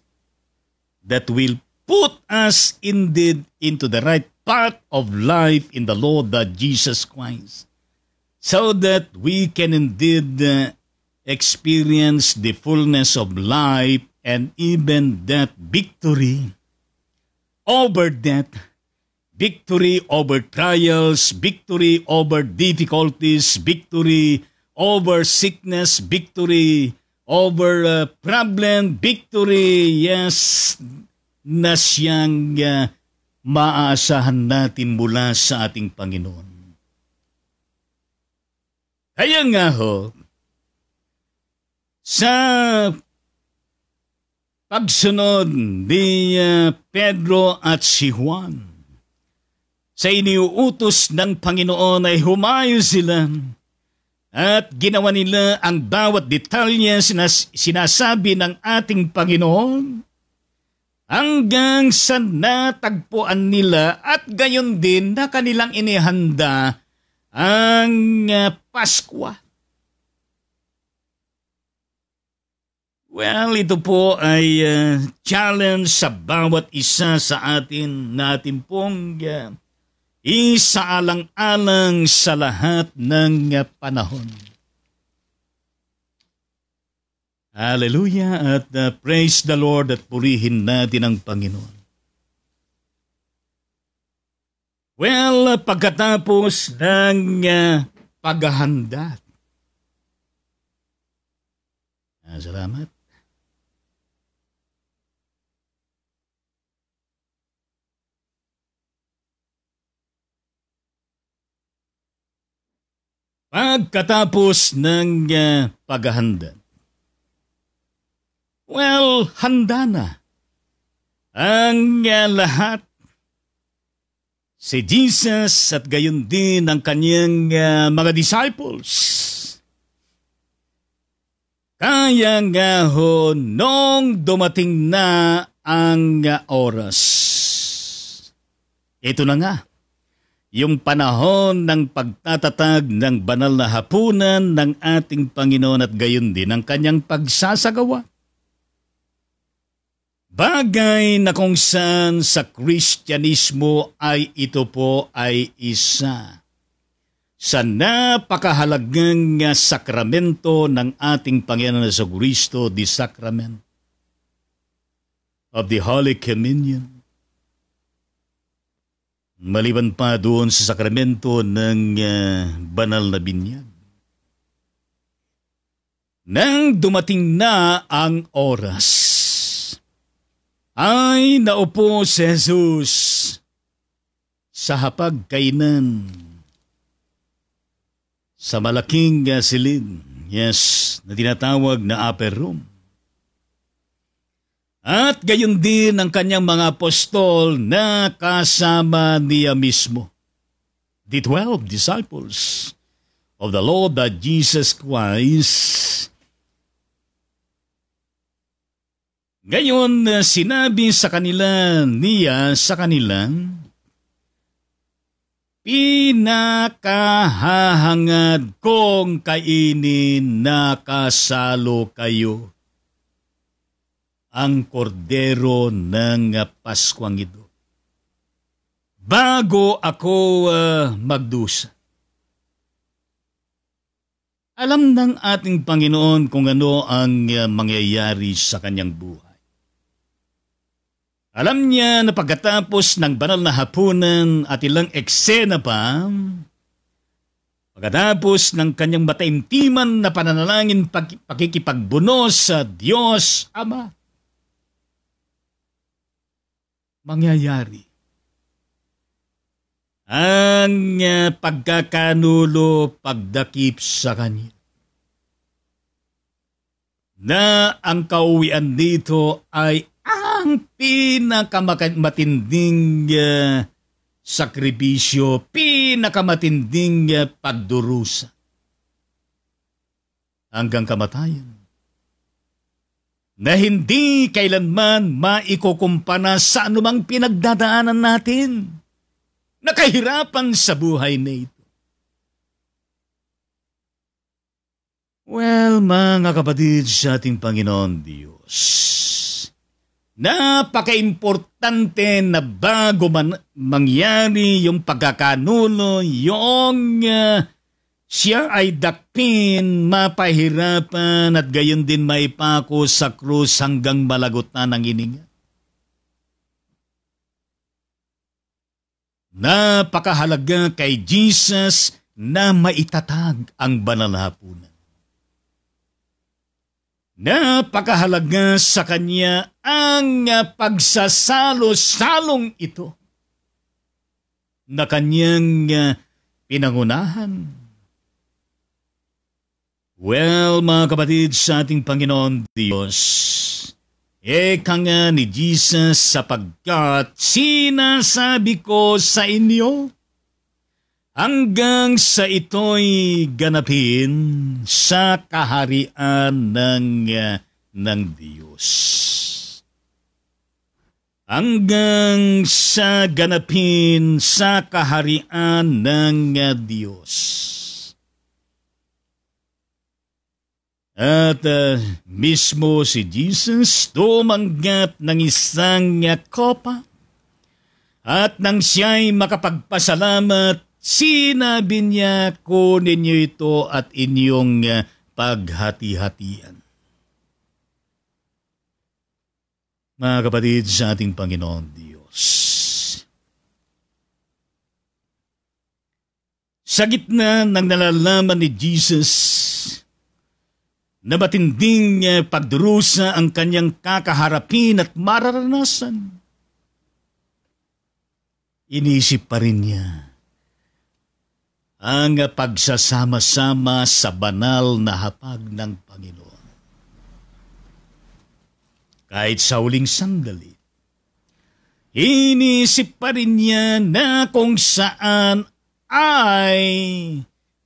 that will put us indeed into the right path of life in the Lord Jesus Christ, so that we can indeed experience the fullness of life and even that victory over death, victory over trials, victory over difficulties, victory over sickness, victory over problem, victory, yes, na siyang maaasahan natin mula sa ating Panginoon. Kaya nga ho, sa pagsunod ni Pedro at si Juan, sa iniuutos ng Panginoon ay humayo sila at ginawa nila ang bawat detalye sinasabi ng ating Panginoon hanggang sa natagpuan nila at gayon din na kanilang inihanda ang Paskwa. Well, ito po ay challenge sa bawat isa sa atin na atin pong isaalang-alang sa lahat ng panahon. Hallelujah at praise the Lord at purihin natin ang Panginoon. Well, pagkatapos ng paghahanda. Salamat. Pagkatapos ng paghahanda. Well, handa na ang lahat. Si Jesus at gayon din ang kanyang mga disciples. Kaya nga ho, nung dumating na ang oras. Ito na nga, yung panahon ng pagtatatag ng banal na hapunan ng ating Panginoon at gayon din ang kanyang pagsasagawa. Bagay na kung saan sa Kristyanismo ay ito po ay isa sa napakahalagang sakramento ng ating Panginoon Jesucristo, the sacrament of the Holy Communion. Maliban pa doon sa sakramento ng banal na binyag. Nang dumating na ang oras, ay naupo si Jesus sa hapagkainan sa malaking silid, yes, na tinatawag na upper room. At gayon din ang kanyang mga apostol na kasama niya mismo, the 12 disciples of the Lord Jesus Christ. Ngayon, sinabi sa kanila niya sa kanilang, pinakahahangad kong kainin na kasalo kayo ang kordero ng Paskwang ito. Bago ako magdusa. Alam ng ating Panginoon kung ano ang mangyayari sa kanyang buhay. Alam niya na pagkatapos ng banal na hapunan at ilang eksena pa, pagkatapos ng kanyang mataimtiman na pananalangin pakikipagbunos sa Diyos Ama, mangyayari ang pagkakanulo, pagdakip sa kanya. Na ang kauwian dito ay ang pinakamatinding sakripisyo, pinakamatinding pagdurusa hanggang kamatayan na hindi kailanman maikukumpana sa anumang pinagdadaanan natin na kahirapan sa buhay na ito. Well, mga kapatid sa ating Panginoon Diyos, napaka-importante na bago mangyari yung pagkakanuno, yung siya ay dakpin, mapahirapan at gayon din maipako sa krus hanggang malagot na ng hininga. Napakahalaga kay Jesus na maitatag ang banal na hapunan. Napakahalaga sa kanya ang pagsasalo-salong ito na kanyang pinangunahan. Well, mga kapatid sa ating Panginoon Diyos, eka nga ni Jesus sapagkat sinasabi ko sa inyo, hanggang sa ito'y ganapin sa kaharian ng Diyos. Hanggang sa ganapin sa kaharian ng Diyos. At mismo si Jesus tumanggap ng isang kopa at nang siya'y makapagpasalamat, sinabi niya, kunin niyo ito at inyong paghati-hatian. Mga kapatid sa ating Panginoon Diyos, sa gitna ng nalalaman ni Jesus na matinding pagdurusa ang kanyang kakaharapin at mararanasan, inisip pa rin niya ang pagsasama-sama sa banal na hapag ng Panginoon. Kahit sa huling sandali, inisip pa rin niya na kung saan ay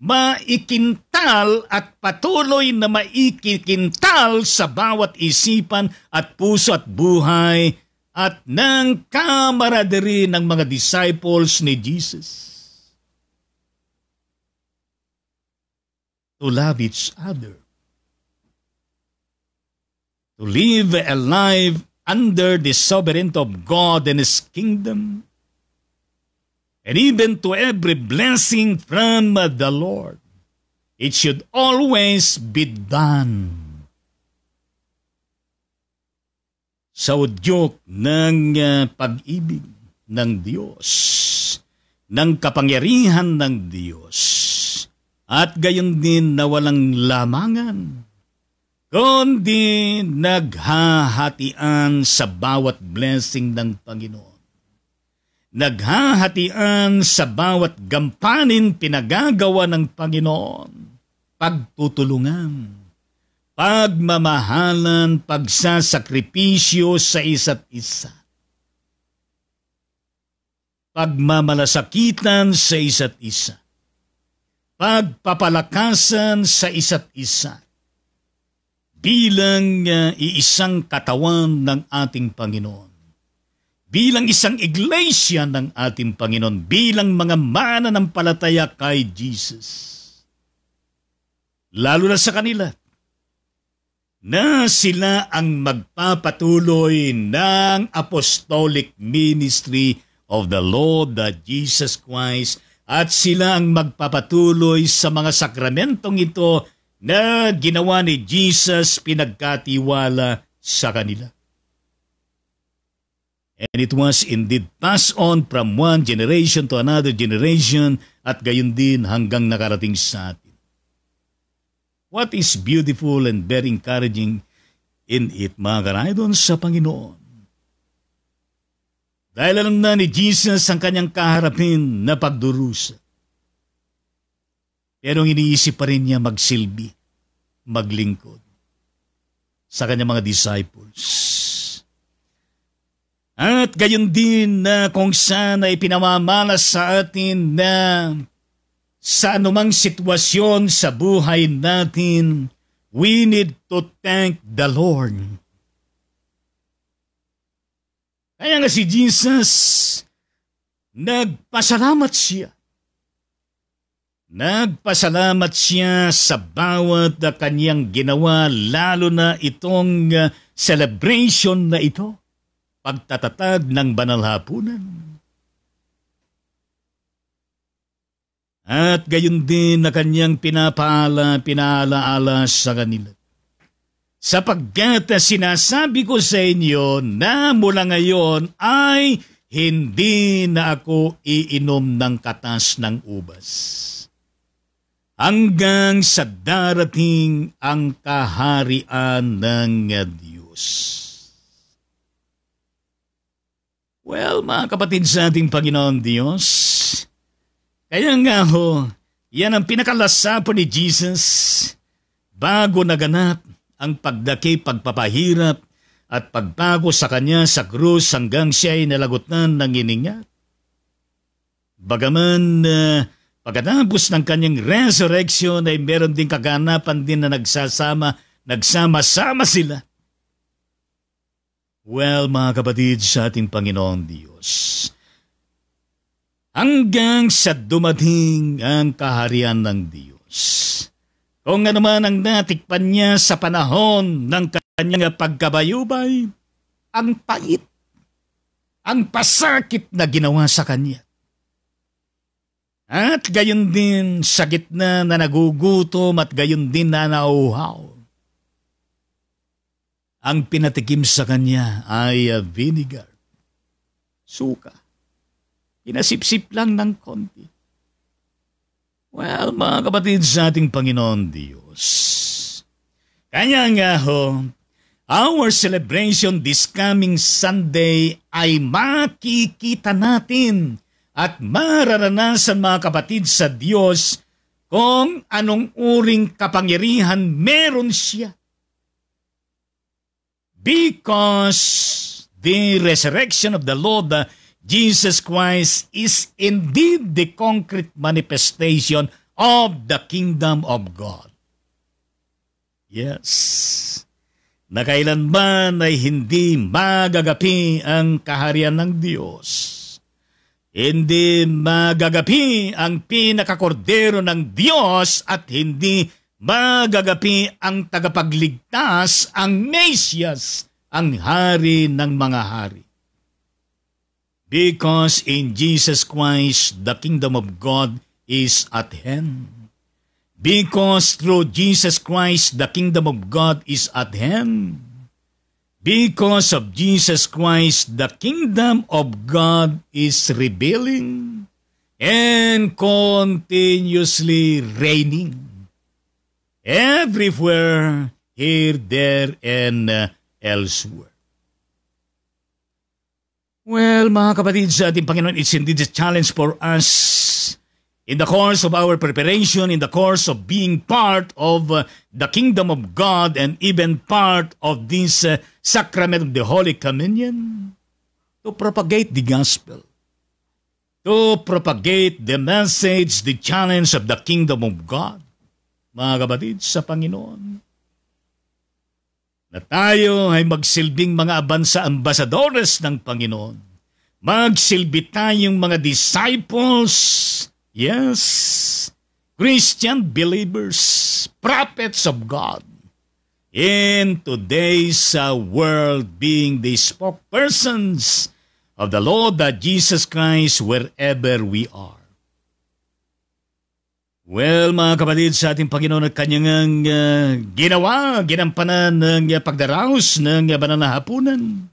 maikintal at patuloy na maikikintal sa bawat isipan at puso at buhay at ng kamaraderi ng mga disciples ni Jesus. To love each other. To live a life under the sovereignty of God and His kingdom. And even to every blessing from the Lord. It should always be done sa udyok ng pag-ibig ng Diyos, ng kapangyarihan ng Diyos, at gayon din na walang lamangan, kundi naghahatian sa bawat blessing ng Panginoon. Naghahatian sa bawat gampanin pinagagawa ng Panginoon. Pagtutulungan, pagmamahalan, pagsasakripisyo sa isa't isa. Pagmamalasakitan sa isa't isa. Pagpapalakasan sa isa't isa bilang iisang katawan ng ating Panginoon, bilang isang iglesia ng ating Panginoon, bilang mga mananampalataya kay Jesus. Lalo na sa kanila na sila ang magpapatuloy ng apostolic ministry of the Lord Jesus Christ, at sila ang magpapatuloy sa mga sakramentong ito na ginawa ni Jesus pinagkatiwala sa kanila. And it was indeed passed on from one generation to another generation at gayon din hanggang nakarating sa atin. What is beautiful and very encouraging in it, mga karaydon sa Panginoon? Dahil alam na ni Jesus ang kanyang kaharapin na pagdurusa. Pero iniisip pa rin niya magsilbi, maglingkod sa kanyang mga disciples. At gayon din na kung saan ay pinamamalas sa atin na sa anumang sitwasyon sa buhay natin, we need to thank the Lord. Kaya nga si Jesus, nagpasalamat siya. Nagpasalamat siya sa bawat kanyang ginawa, lalo na itong celebration na ito, pagtatatag ng banal hapunan. At gayon din na kanyang pinaalaala sa kanila. Sapagkat sinasabi ko sa inyo na mula ngayon ay hindi na ako iinom ng katas ng ubas, hanggang sa darating ang kaharian ng Diyos. Well, mga kapatid sa ating Panginoon Diyos, kaya nga ho, yan ang pinakalasapon ni Jesus bago naganap ang pagdaki, pagpapahirap at pagbago sa kanya sa krus hanggang siya ay nalagutan ng iningat. Bagaman pagkatapos ng kanyang resurrection ay meron ding kaganapan din na nagsama-sama sila. Well, mga kapatid sa ating Panginoong Diyos, hanggang sa dumating ang kaharian ng Diyos. Kung ano man ang natikpan niya sa panahon ng kanyang pagkabayubay, ang pait, ang pasakit na ginawa sa kanya. At gayon din sa gitna na nagugutom at gayon din na nauhaw. Ang pinatikim sa kanya ay vinegar, suka. Pinasipsip lang ng konti. Well, mga kapatid sa ating Panginoon Diyos, kaya nga ho, our celebration this coming Sunday ay makikita natin at mararanasan, mga kapatid sa Diyos, kung anong uring kapangyarihan meron siya. Because the resurrection of the Lord Jesus Christ is indeed the concrete manifestation of the kingdom of God. Yes, na kailanman ay hindi magagapi ang kaharian ng Diyos. Hindi magagapi ang pinakakordero ng Diyos at hindi magagapi ang tagapagligtas, ang Mesias, ang hari ng mga hari. Because in Jesus Christ, the kingdom of God is at hand. Because through Jesus Christ, the kingdom of God is at hand. Because of Jesus Christ, the kingdom of God is revealing and continuously reigning. Everywhere, here, there, and elsewhere. Well, mga kapatid sa ating Panginoon, it's indeed a challenge for us in the course of our preparation, in the course of being part of the kingdom of God and even part of this sacrament of the Holy Communion, to propagate the gospel, to propagate the message, the challenge of the kingdom of God, mga kapatid sa Panginoon. Na tayo ay magsilbing mga ambasadores ng Panginoon. Magsilbi tayong mga disciples, yes, Christian believers, prophets of God, in today's world, being the spokespersons of the Lord Jesus Christ wherever we are. Well, mga kapatid sa ating Panginoon, at kanyang ginampanan ng pagdaraos ng banal na hapunan.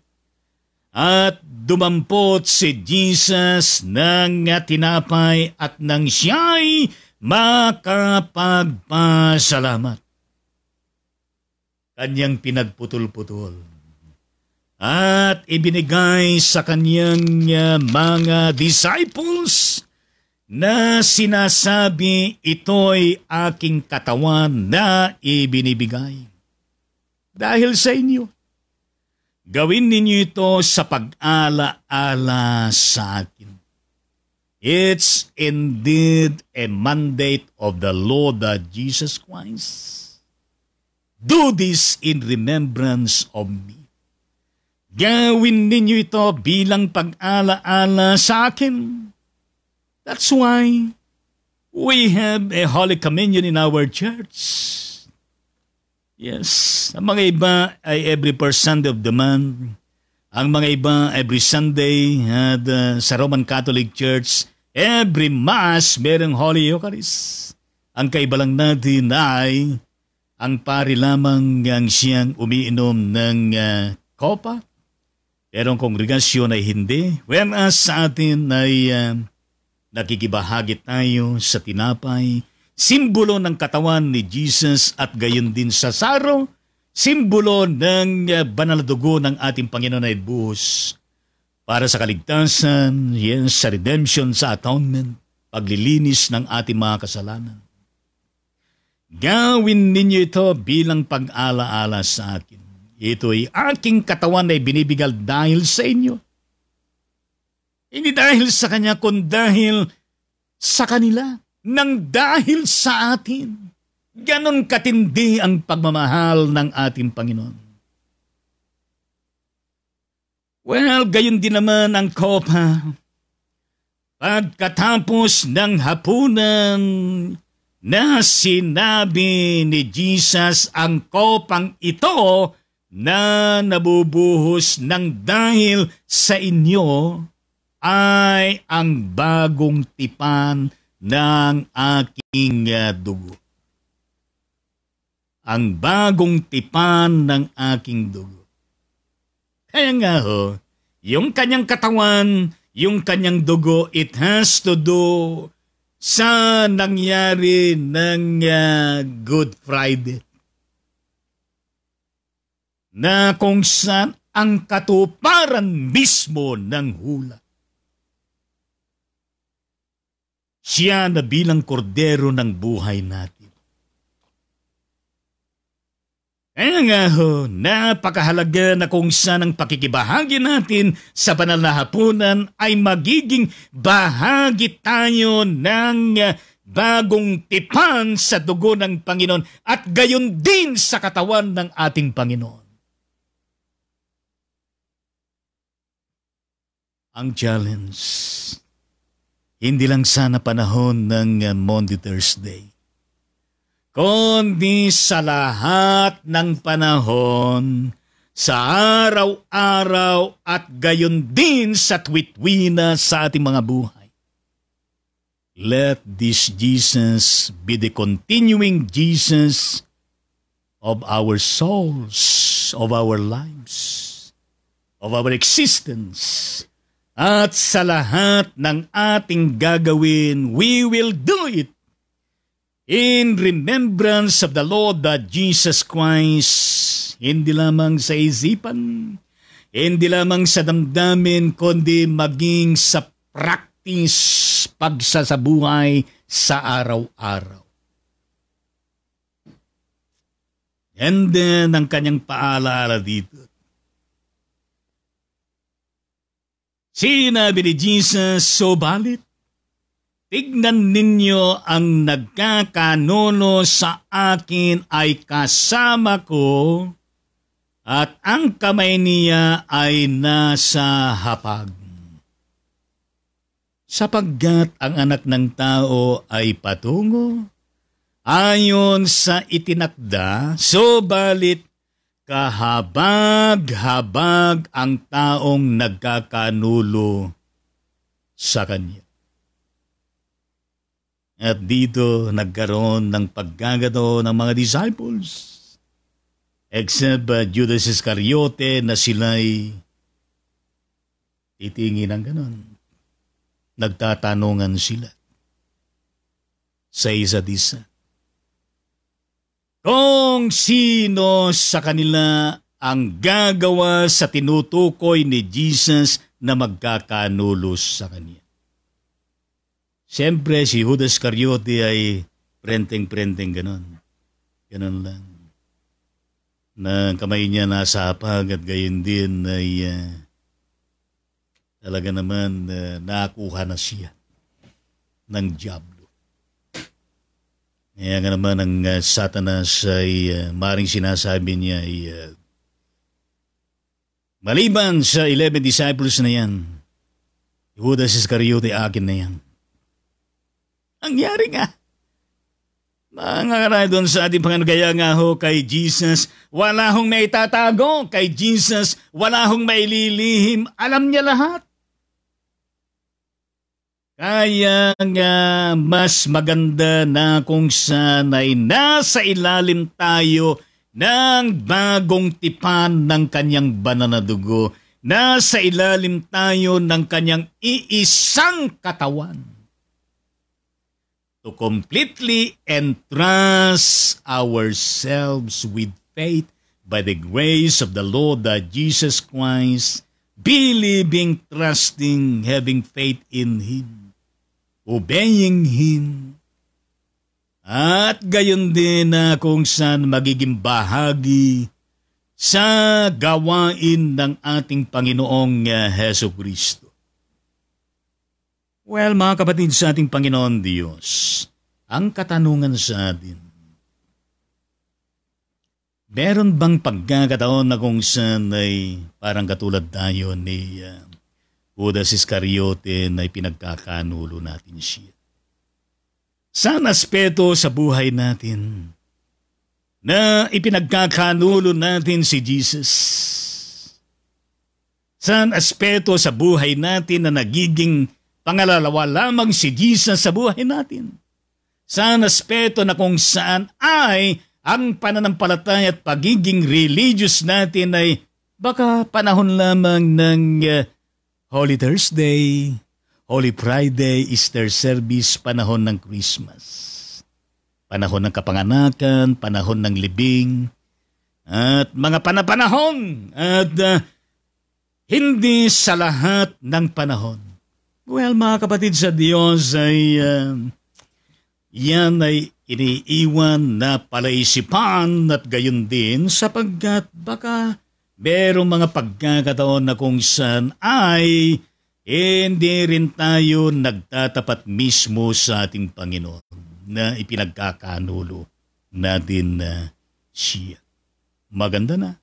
At dumampot si Jesus ng tinapay at nang siya'y makapagpasalamat. Kanyang pinagputol-putol at ibinigay sa kanyang mga disciples na sinasabi, ito'y aking katawan na ibinibigay. Dahil sa inyo, gawin ninyo ito sa pag-ala-ala sa akin. It's indeed a mandate of the Lord Jesus Christ. Do this in remembrance of me. Gawin ninyo ito bilang pag-ala-ala sa akin. That's why We have a Holy Communion in our church. Yes, ang mga iba ay every first Sunday of the month. Ang mga iba every Sunday at sa Roman Catholic Church, every Mass merong Holy Eucharist. Ang kaiba lang natin ay ang pari lamang ang siyang umiinom ng kopa. Pero ang kongregasyon ay hindi. Whereas sa atin ay nakikibahagi tayo sa tinapay, simbolo ng katawan ni Jesus at gayon din sa saro, simbolo ng banal na dugo ng ating Panginoon ay buhos para sa kaligtasan, yes, sa redemption, sa atonement, paglilinis ng ating mga kasalanan. Gawin ninyo ito bilang pag-alaala sa akin. Ito'y aking katawan ay binibigal dahil sa inyo. Hindi dahil sa Kanya, kundi dahil sa kanila, nang dahil sa atin. Ganon katindi ang pagmamahal ng ating Panginoon. Well, gayon din naman ang kopa. Pagkatapos ng hapunan na sinabi ni Jesus ang kopang ito na nabubuhos ng dahil sa inyo ay ang bagong tipan ng aking dugo. Ang bagong tipan ng aking dugo. Kaya nga yung kanyang katawan, yung kanyang dugo, it has to do sa nangyari ng Good Friday. Na kung saan ang katuparan mismo ng hula. Siya na bilang kordero ng buhay natin. Kaya nga napakahalaga na kung saan ang pakikibahagi natin sa banal na hapunan ay magiging bahagi tayo ng bagong tipan sa dugo ng Panginoon at gayon din sa katawan ng ating Panginoon. Ang challenge, hindi lang sana panahon ng Monday, Thursday, kundi sa lahat ng panahon, sa araw-araw at gayon din sa tuwid-wina sa ating mga buhay. Let this Jesus be the continuing Jesus of our souls, of our lives, of our existence. At sa lahat ng ating gagawin, we will do it in remembrance of the Lord that Jesus Christ, hindi lamang sa isipan, hindi lamang sa damdamin, kundi maging sa practice pagsasabuhay sa araw-araw. And then, ang kanyang paalaala dito. Sinabi ni Jesus, subalit, tignan ninyo ang nagkakanono sa akin ay kasama ko at ang kamay niya ay nasa hapag. Sapagkat ang anak ng tao ay patungo ayon sa itinakda, subalit kahabag-habag ang taong nagkakanulo sa kanya. At dito nagkaroon ng paggagato ng mga disciples. Except Judas Iscariote na sila'y titingin ng ganon. Nagtatanungan sila sa isa't isa. Kung sino sa kanila ang gagawa sa tinutukoy ni Jesus na magkakanulos sa kanya. Siyempre, si Judas Iscariote ay prenteng-prenteng ganon. Ganon lang. Na kamay niya nasa hapag at gayon din ay talaga naman nakuha na siya ng diablo. Kaya nga naman ang Satanas ay maring sinasabi niya ay maliban sa 11 disciples na yan, Judas Iscariote akin na yan. Ang yari nga. Mga karay doon sa ating Panginoon, kaya nga ho kay Jesus, wala hong may itatago. Kay Jesus, wala hong may lilihim. Alam niya lahat. Kaya nga mas maganda na kung saan ay nasa ilalim tayo ng bagong tipan ng kanyang banal na dugo. Nasa ilalim tayo ng kanyang iisang katawan. To completely entrust ourselves with faith by the grace of the Lord that Jesus Christ, believing, trusting, having faith in Him, obeying Him, at gayon din na kung saan magiging bahagi sa gawain ng ating Panginoong Heso Kristo. Well, mga kapatid sa ating Panginoon Diyos, ang katanungan sa atin, meron bang pagkakataon na kung saan ay parang katulad tayo ni Judas Iscariote na pinagkakanulo natin siya? Saan aspeto sa buhay natin na ipinagkakanulo natin si Jesus? Saan aspeto sa buhay natin na nagiging pangalawa lamang si Jesus sa buhay natin? Saan aspeto na kung saan ay ang pananampalataya at pagiging religious natin ay baka panahon lamang ng Holy Thursday, Holy Friday, Easter service, panahon ng Christmas, panahon ng kapanganakan, panahon ng libing, at mga panapanahon, at hindi sa lahat ng panahon. Well, mga kapatid sa Diyos, ay yan ay iniiwan na palaisipan at gayon din sapagkat baka merong mga pagkakataon na kung saan ay hindi rin tayo nagtatapat mismo sa ating Panginoon na ipinagkakanulo natin siya. Maganda na.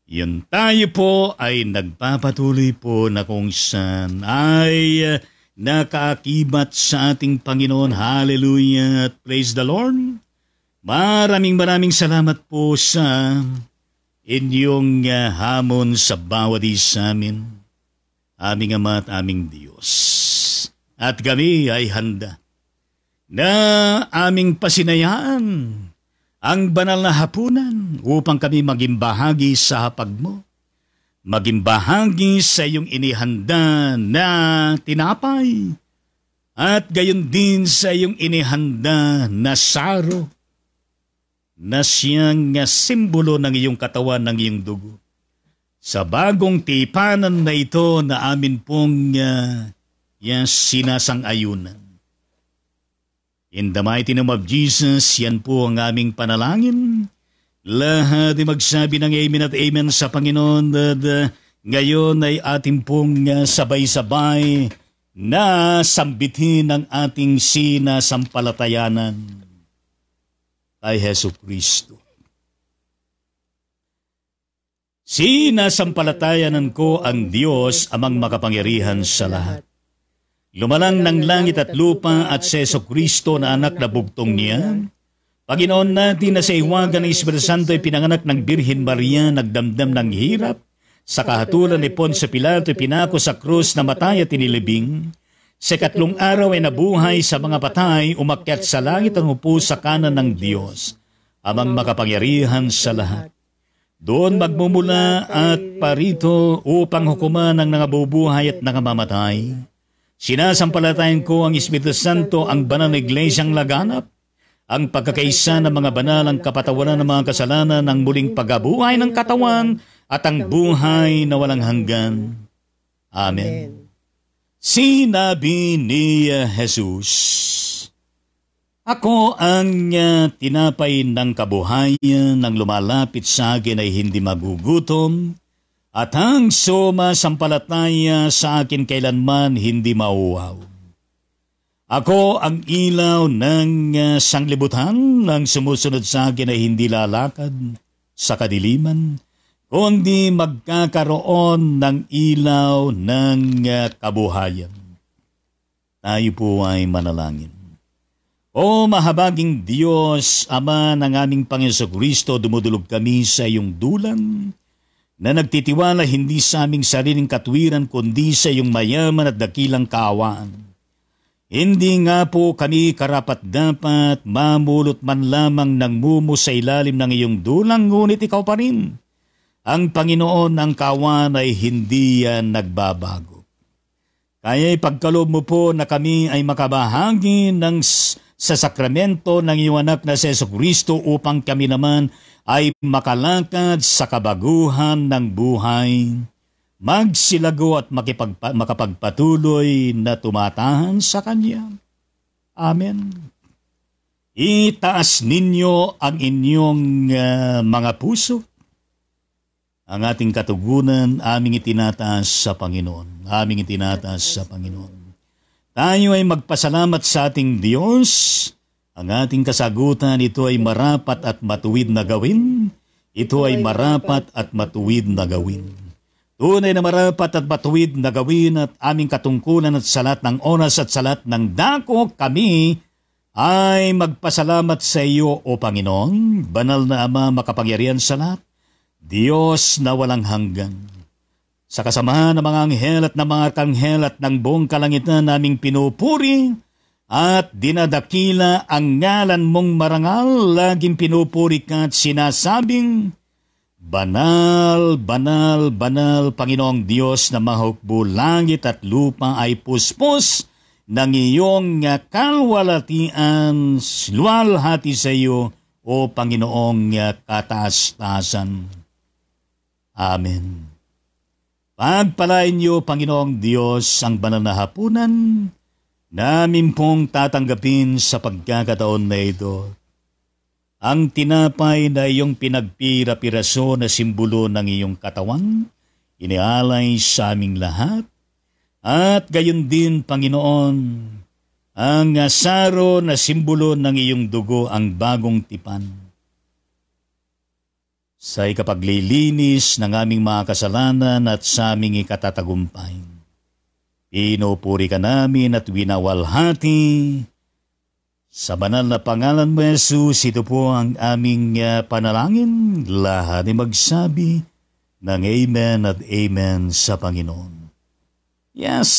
Yun tayo po ay nagpapatuloy po na kung saan ay nakaakibat sa ating Panginoon. Hallelujah! Praise the Lord! Maraming salamat po sa inyong hamon sa bawat isa amin, aming Ama at aming Diyos. At kami ay handa na aming pasinayaan ang banal na hapunan upang kami maging bahagi sa hapag mo, maging bahagi sa iyong inihanda na tinapay, at gayon din sa iyong inihanda na saro, na siyang simbolo ng iyong katawan, ng iyong dugo. Sa bagong tipanan na ito na amin pong sinasang-ayunan. In the mighty name of Jesus, yan po ang aming panalangin. Lahat ay magsabi ng amen at amen sa Panginoon. Ngayon ay ating pong sabay-sabay na sambitin ang ating sinasampalatayanan kay Heso Kristo. Sinasampalatayanan ko ang Diyos, amang makapangyarihan sa lahat. Lumalang ng langit at lupa at si Heso Kristo na anak na bugtong niya. Panginoon natin na sa iwagan ng Espiritu Santo ay pinanganak ng Birhen Maria, nagdamdam ng hirap. Sa kahatulan ni Poncio Pilato ay pinako sa krus na matay at inilibing. Sa ikatlong araw ay nabuhay sa mga patay, umakyat sa langit at umupo sa kanan ng Diyos, amang makapangyarihan sa lahat. Doon magmumula at parito upang hukuman ang nangabubuhay at nangamamatay. Sinasampalatayan ko ang Espiritu Santo, ang banal na iglesyang laganap, ang pagkakaisa ng mga banal, ang kapatawaran ng mga kasalanan, ang muling pagkabuhay ng katawan, at ang buhay na walang hanggan. Amen. Sinabi ni Jesus, ako ang tinapay ng kabuhayan, nang lumalapit sa akin ay hindi magugutom, at ang sumasampalataya sa akin kailanman hindi mauuhaw. Ako ang ilaw ng sanglibutan, ang sumusunod sa akin ay hindi lalakad sa kadiliman, kundi magkakaroon ng ilaw ng kabuhayan. Tayo po ay manalangin. O mahabaging Diyos, Ama ng aming Panginoon Kristo, dumudulog kami sa iyong dulan na nagtitiwala hindi sa aming sariling katwiran kundi sa iyong mayaman at dakilang kaawaan. Hindi nga po kami karapat-dapat mamulot man lamang ng mumo sa ilalim ng iyong dulang, ngunit ikaw pa rin. Ang Panginoon ng kaawaan ay hindi yan nagbabago. Kaya ipagkaloob mo po na kami ay makabahagi sa sakramento ng iyong anak na si Jesucristo upang kami naman ay makalakad sa kabaguhan ng buhay, magsilago at makapagpatuloy na tumatahan sa Kanya. Amen. Itaas ninyo ang inyong mga puso. Ang ating katugunan, aming itinataas sa Panginoon. Aming itinataas sa Panginoon. Tayo ay magpasalamat sa ating Diyos. Ang ating kasagutan, ito ay marapat at matuwid na gawin. Ito ay marapat at matuwid na gawin. Tunay na marapat at matuwid na gawin at aming katungkulan at salat ng oras at salat ng dako, kami ay magpasalamat sa iyo, O Panginoon, banal na Ama, makapangyarihan sa lahat, Diyos na walang hanggan. Sa kasamahan ng mga anghel at ng mga arkanghel at ng buong kalangitan naming pinupuri at dinadakila ang ngalan mong marangal, laging pinupuri ka at sinasabing, Banal, banal, banal, Panginoong Diyos na mahukbo, langit at lupa ay puspos ng iyong kalwalatian, luwalhati sa iyo, O Panginoong kataas-taasan. Amen. Pagpalain niyo, Panginoong Diyos, ang banal na hapunan, namin pong tatanggapin sa pagkakataon na ito. Ang tinapay na iyong pinagpira-piraso na simbolo ng iyong katawan, inialay sa aming lahat, at gayon din, Panginoon, ang saro na simbolo ng iyong dugo, ang bagong tipan. Sa ikapaglilinis ng aming mga kasalanan at sa aming ikatatagumpay. Pinupuri ka namin at winawalhati. Sa banal na pangalan mo, Jesus, ito po ang aming panalangin. Lahat ay magsabi ng Amen at Amen sa Panginoon. Yes,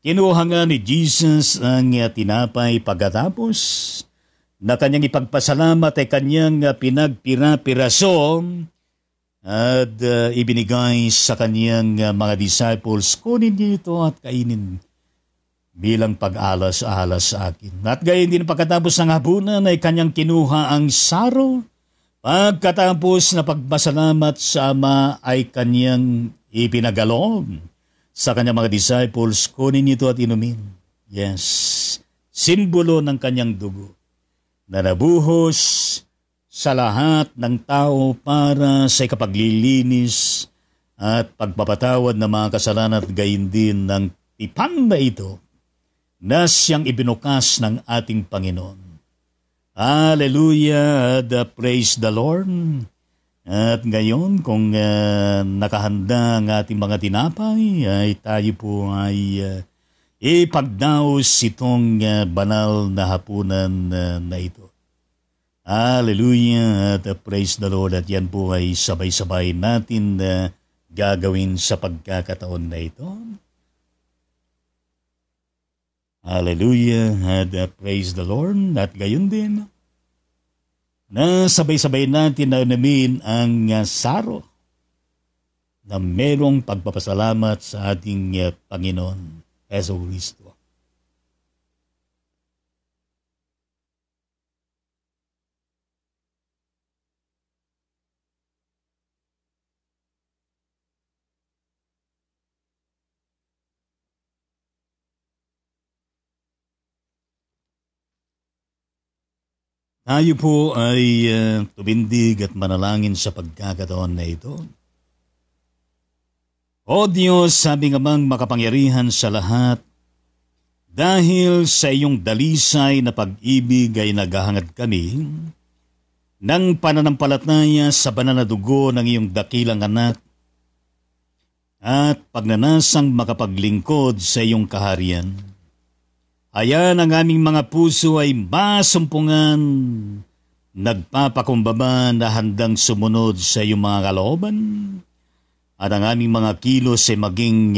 kinuha nga ni Jesus ang tinapay pagkatapos na kanyang ipagpasalamat ay kanyang pinagpira-piraso at ibinigay sa kanyang mga disciples, kunin niyo ito at kainin bilang pag-alas-alas sa akin. At gayon din pagkatapos ng hapunan ay kanyang kinuha ang saro. Pagkatapos na pagpasalamat sa Ama ay kanyang ipinagalog sa kanyang mga disciples, kunin niyo ito at inumin. Yes, simbolo ng kanyang dugo na nabuhos sa lahat ng tao para sa ikapaglilinis at pagpapatawad ng mga kasalanan at gayon din ng tipan na ito na siyang ibinukas ng ating Panginoon. Hallelujah! Praise the Lord! At ngayon, kung nakahanda ang ating mga tinapay, ay tayo po ay ipagdaos itong banal na hapunan na ito. Hallelujah! At praise the Lord! At yan po ay sabay-sabay natin gagawin sa pagkakataon na ito. Hallelujah! At praise the Lord! At gayon din, na sabay-sabay natin na unamin ang saro na merong pagpapasalamat sa ating Panginoon Jesucristo. Tayo po ay tumindig at manalangin sa pagkakataon na ito. O Diyos, sabi nga bang makapangyarihan sa lahat, dahil sa iyong dalisay na pag-ibig ay naghahangad kami ng pananampalataya sa banal na dugo ng iyong dakilang anak at pagnanasang makapaglingkod sa iyong kaharian. Ayan ang aming mga puso ay masumpungan, nagpapakumbaba na handang sumunod sa iyong mga kalooban. At ang aming mga kilos ay maging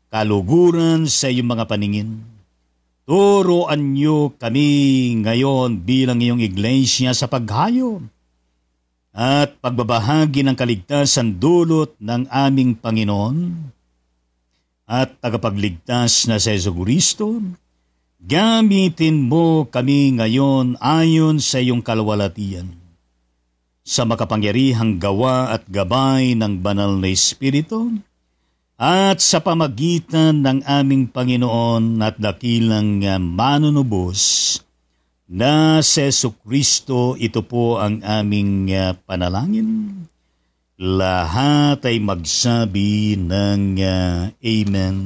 kaluguran sa iyong mga paningin. Turuan niyo kami ngayon bilang iyong iglesia sa paghayo at pagbabahagi ng kaligtasan dulot ng aming Panginoon at tagapagligtas na si Jesucristo. Gamitin mo kami ngayon ayon sa iyong kalwalatian, sa makapangyarihang gawa at gabay ng banal na Espiritu, at sa pamagitan ng aming Panginoon at dakilang manunubos na si Jesucristo. Ito po ang aming panalangin. Lahat ay magsabi ng Amen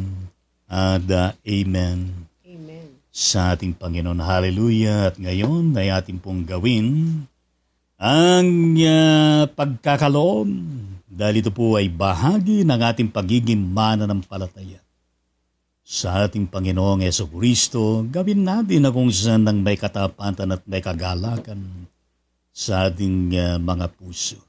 at Amen. Amen. Sa ating Panginoon. Hallelujah. At ngayon ay ating pong gawin ang pagkakaloob. Dahil ito po ay bahagi ng ating pagiging mananampalataya sa ating Panginoong Jesucristo. Gawin natin na kung saan ang may katapatan at may kagalakan sa ating mga puso.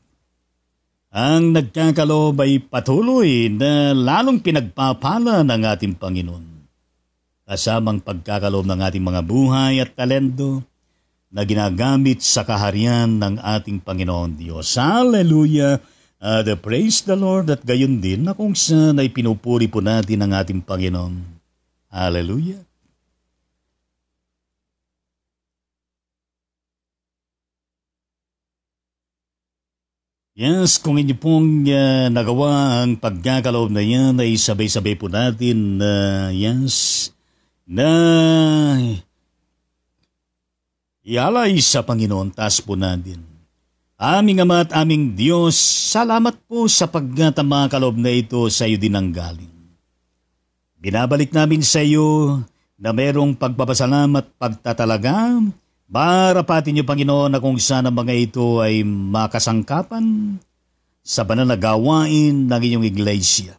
Ang nagkakaloob ay patuloy na lalong pinagpapala ng ating Panginoon, kasamang pagkakaloob ng ating mga buhay at talento na ginagamit sa kaharian ng ating Panginoon Diyos. Hallelujah! Praise the Lord, at gayon din na kung saan ay pinupuri po natin ang ating Panginoon. Hallelujah! Yes, kung inyo pong nagawa ang pagkakaloob na yan, ay sabay-sabay po natin na ialay sa Panginoon. Taas po natin. Aming Ama at aming Diyos, salamat po sa pagkakaloob na ito sa iyo din ang galing. Binabalik namin sa iyo na merong pagpapasalamat, pagtatalaga, marapatin niyo, Panginoon, na kung saan ang mga ito ay makasangkapan sa banal na gawain ng inyong iglesia.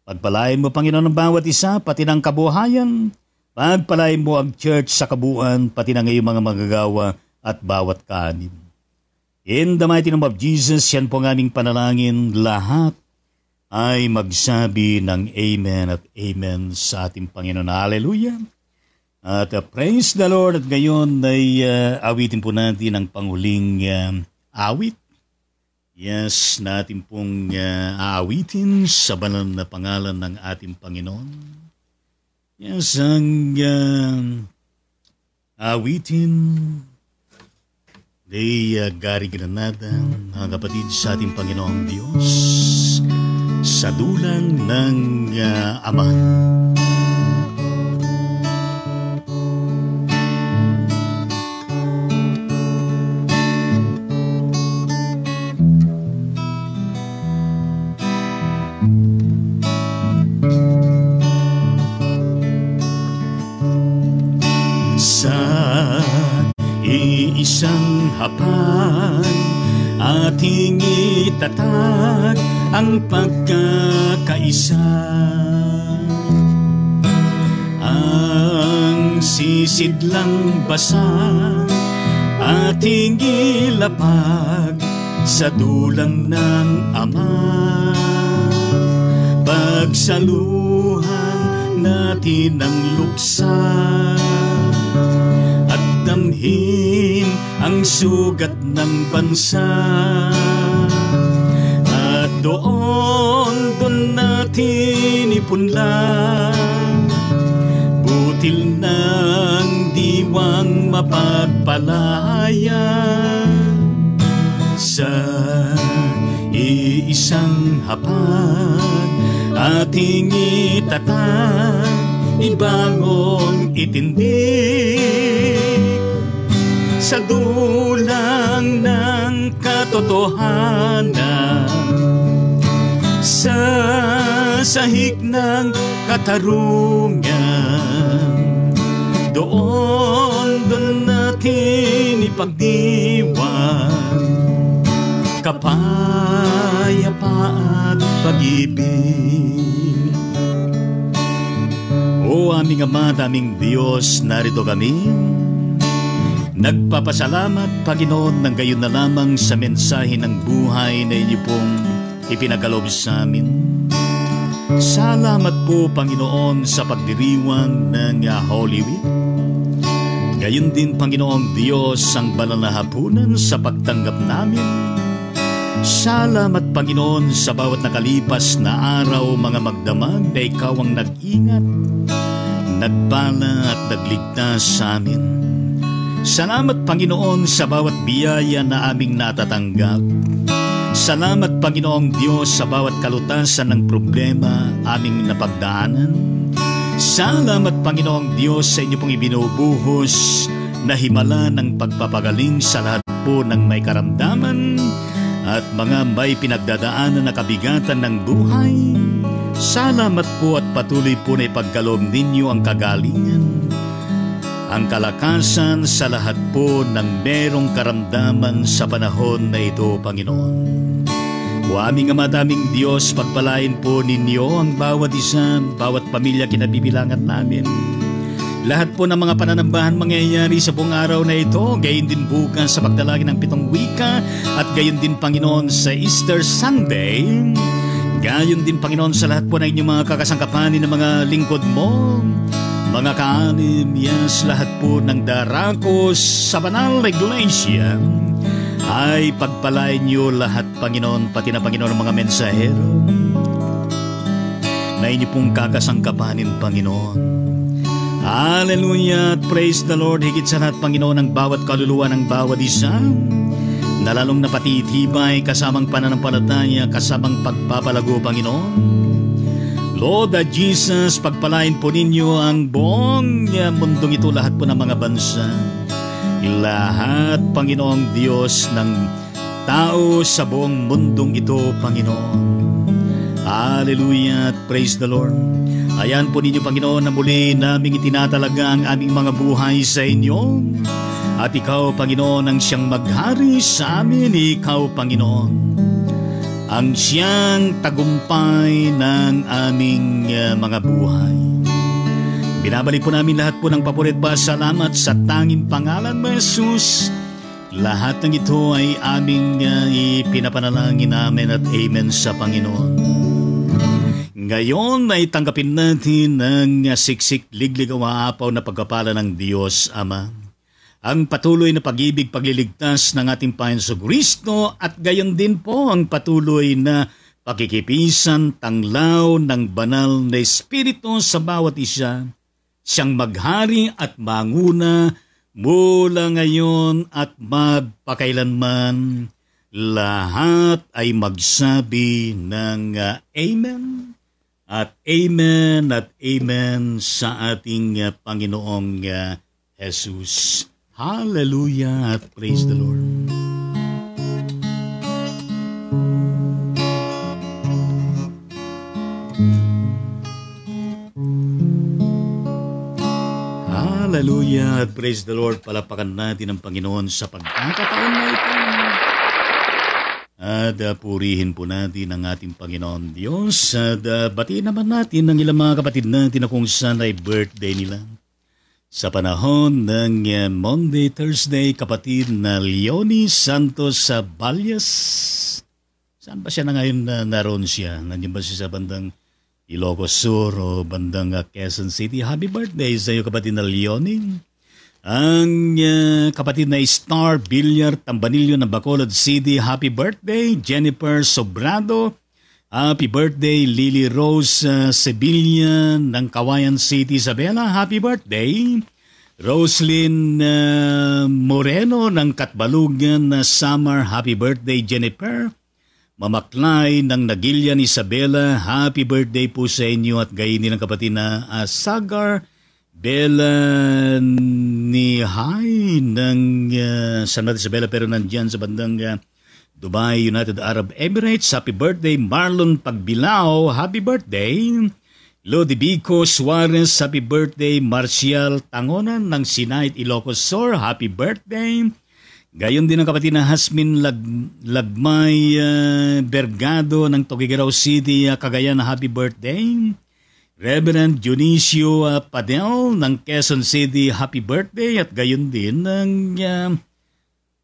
Pagpalain mo, Panginoon, ang bawat isa, pati ng kabuhayan. Pagpalain mo ang church sa kabuuan, pati ng iyong mga magagawa at bawat kanin. In the mighty name of Jesus, yan po ang aming panalangin. Lahat ay magsabi ng Amen at Amen sa ating Panginoon. Hallelujah! At praise the Lord. At ngayon ay awitin po natin ang panghuling awit. Yes, natin pong aawitin sa banal na pangalan ng ating Panginoon. Yes, ang awitin ay Gary Granada, mga kapatid, sa ating Panginoong Diyos, sa dulang ng Ama. Isang hapag ating itatag ang pagkakaisa. Ang sisidlang basa ating ilapag sa dulang ng Ama. Pagsaluhan natin ang luksa at damhin ang sugat ng bansa. At doon natin ipunlang butil ng diwang mapagpalaya. Sa iisang hapag ating itatag, ibangon itindig sa dulang ng katotohanan, sa sahig ng katarungan. Doon natin ipagdiwang kapayapaan at pag-ibig. O aming Ama at aming Diyos, narito kami. Nagpapasalamat, Panginoon, ng gayon na lamang sa mensahe ng buhay na inyo pong ipinagkaloob sa amin. Salamat po, Panginoon, sa pagdiriwang ng Holy Week. Gayon din, Panginoong Diyos, ang banal na hapunan sa pagtanggap namin. Salamat, Panginoon, sa bawat nakalipas na araw, mga magdamag na Ikaw ang nag-ingat, nagpala at nagligtas sa amin. Salamat, Panginoon, sa bawat biyaya na aming natatanggap. Salamat, Panginoong Diyos, sa bawat kalutasan ng problema aming napagdaanan. Salamat, Panginoong Diyos, sa inyo pong ibinubuhos na himala ng pagpapagaling sa lahat po ng may karamdaman at mga may pinagdadaanan na kabigatan ng buhay. Salamat po at patuloy po na ipagkaloob ninyo ang kagalingan, ang kalakasan sa lahat po ng merong karamdaman sa panahon na ito, Panginoon. O aming Ama at aming Diyos, pagpalain po ninyo ang bawat isa, bawat pamilya kinabibilangan namin. Lahat po ng mga pananambahan mangyayari sa buong araw na ito, gayon din bukas sa pagdalangin ng 7 wika, at gayon din, Panginoon, sa Easter Sunday. Gayon din, Panginoon, sa lahat po ng inyong mga kakasangkapanin ng mga lingkod mo, mga kaanim, yes, lahat po ng darakos sa banal na iglesia, ay pagpalain niyo lahat, Panginoon, pati na, Panginoon, ng mga mensahero na inyo pong kakasangkapanin, Panginoon. Hallelujah! Praise the Lord! Higit sa lahat, Panginoon, ang bawat kaluluwa ng bawat isa na lalong napatitibay kasamang pananampalataya, kasamang pagpapalago, Panginoon. Lord Jesus, pagpalain po ninyo ang buong mundong ito, lahat po ng mga bansa. Lahat, Panginoong Diyos, ng tao sa buong mundong ito, Panginoon. Hallelujah! Praise the Lord! Ayan po ninyo, Panginoon, na muli naming itinatalaga ang aming mga buhay sa inyo. At Ikaw, Panginoon, ang siyang maghari sa amin. Ikaw, Panginoon, ang siyang tagumpay ng aming mga buhay. Binabalik po namin lahat po ng paborit pa salamat sa tanging pangalan mo, Jesus. Lahat ng ito ay aming ipinapanalangin namin at amen sa Panginoon. Ngayon ay tanggapin natin ang siksik, liglig o maapaw na pagpapala ng Diyos Ama. Ang patuloy na pag-ibig, pagliligtas ng ating Panginoon Kristo, at gayon din po ang patuloy na pakikipisan, tanglaw ng banal na Espiritu sa bawat isa, siyang maghari at manguna mula ngayon at magpakailanman. Lahat ay magsabi ng Amen. At amen sa ating Panginoong Jesus. Hallelujah at praise the Lord. Hallelujah at praise the Lord. Palapakan natin ang Panginoon sa pagkakataon na ito. At purihin po natin ang ating Panginoon Diyos. At batiin naman natin ang ilang mga kapatid natin na kung saan ay birthday nila. Sa panahon ng Monday, Thursday, kapatid na Leonie Santos sa Balyas. Saan ba siya na ngayon naroon siya? Nandiyan ba siya sa bandang Ilocos Sur o bandang Quezon City? Happy birthday sa iyo, kapatid na Leonie. Ang kapatid na Star Villar Tambanillo ng Bacolod City, happy birthday. Jennifer Sobrado, happy birthday. Lily Rose Sevilla ng Kawayan City, Isabela, happy birthday. Roslyn Moreno ng Katbalugan, Samar, happy birthday. Jennifer Mamaklay ng Nagilian, Isabela, happy birthday po sa inyo. At gayon din ang kapatid na Sagar Bella Nihay ng San Mateo Isabela, pero nandyan sa bandang Dubai, United Arab Emirates. Happy birthday. Marlon Pagbilao, happy birthday. Lodi Bico Suarez, happy birthday. Marcial Tangonan ng Sinait, Ilocos Sur, happy birthday. Gayon din ang kapatid na Hasmin Lagmay Bergado ng Tuguegarao City, Cagayan, happy birthday. Reverend Dionisio Padel ng Quezon City, happy birthday. At gayon din ng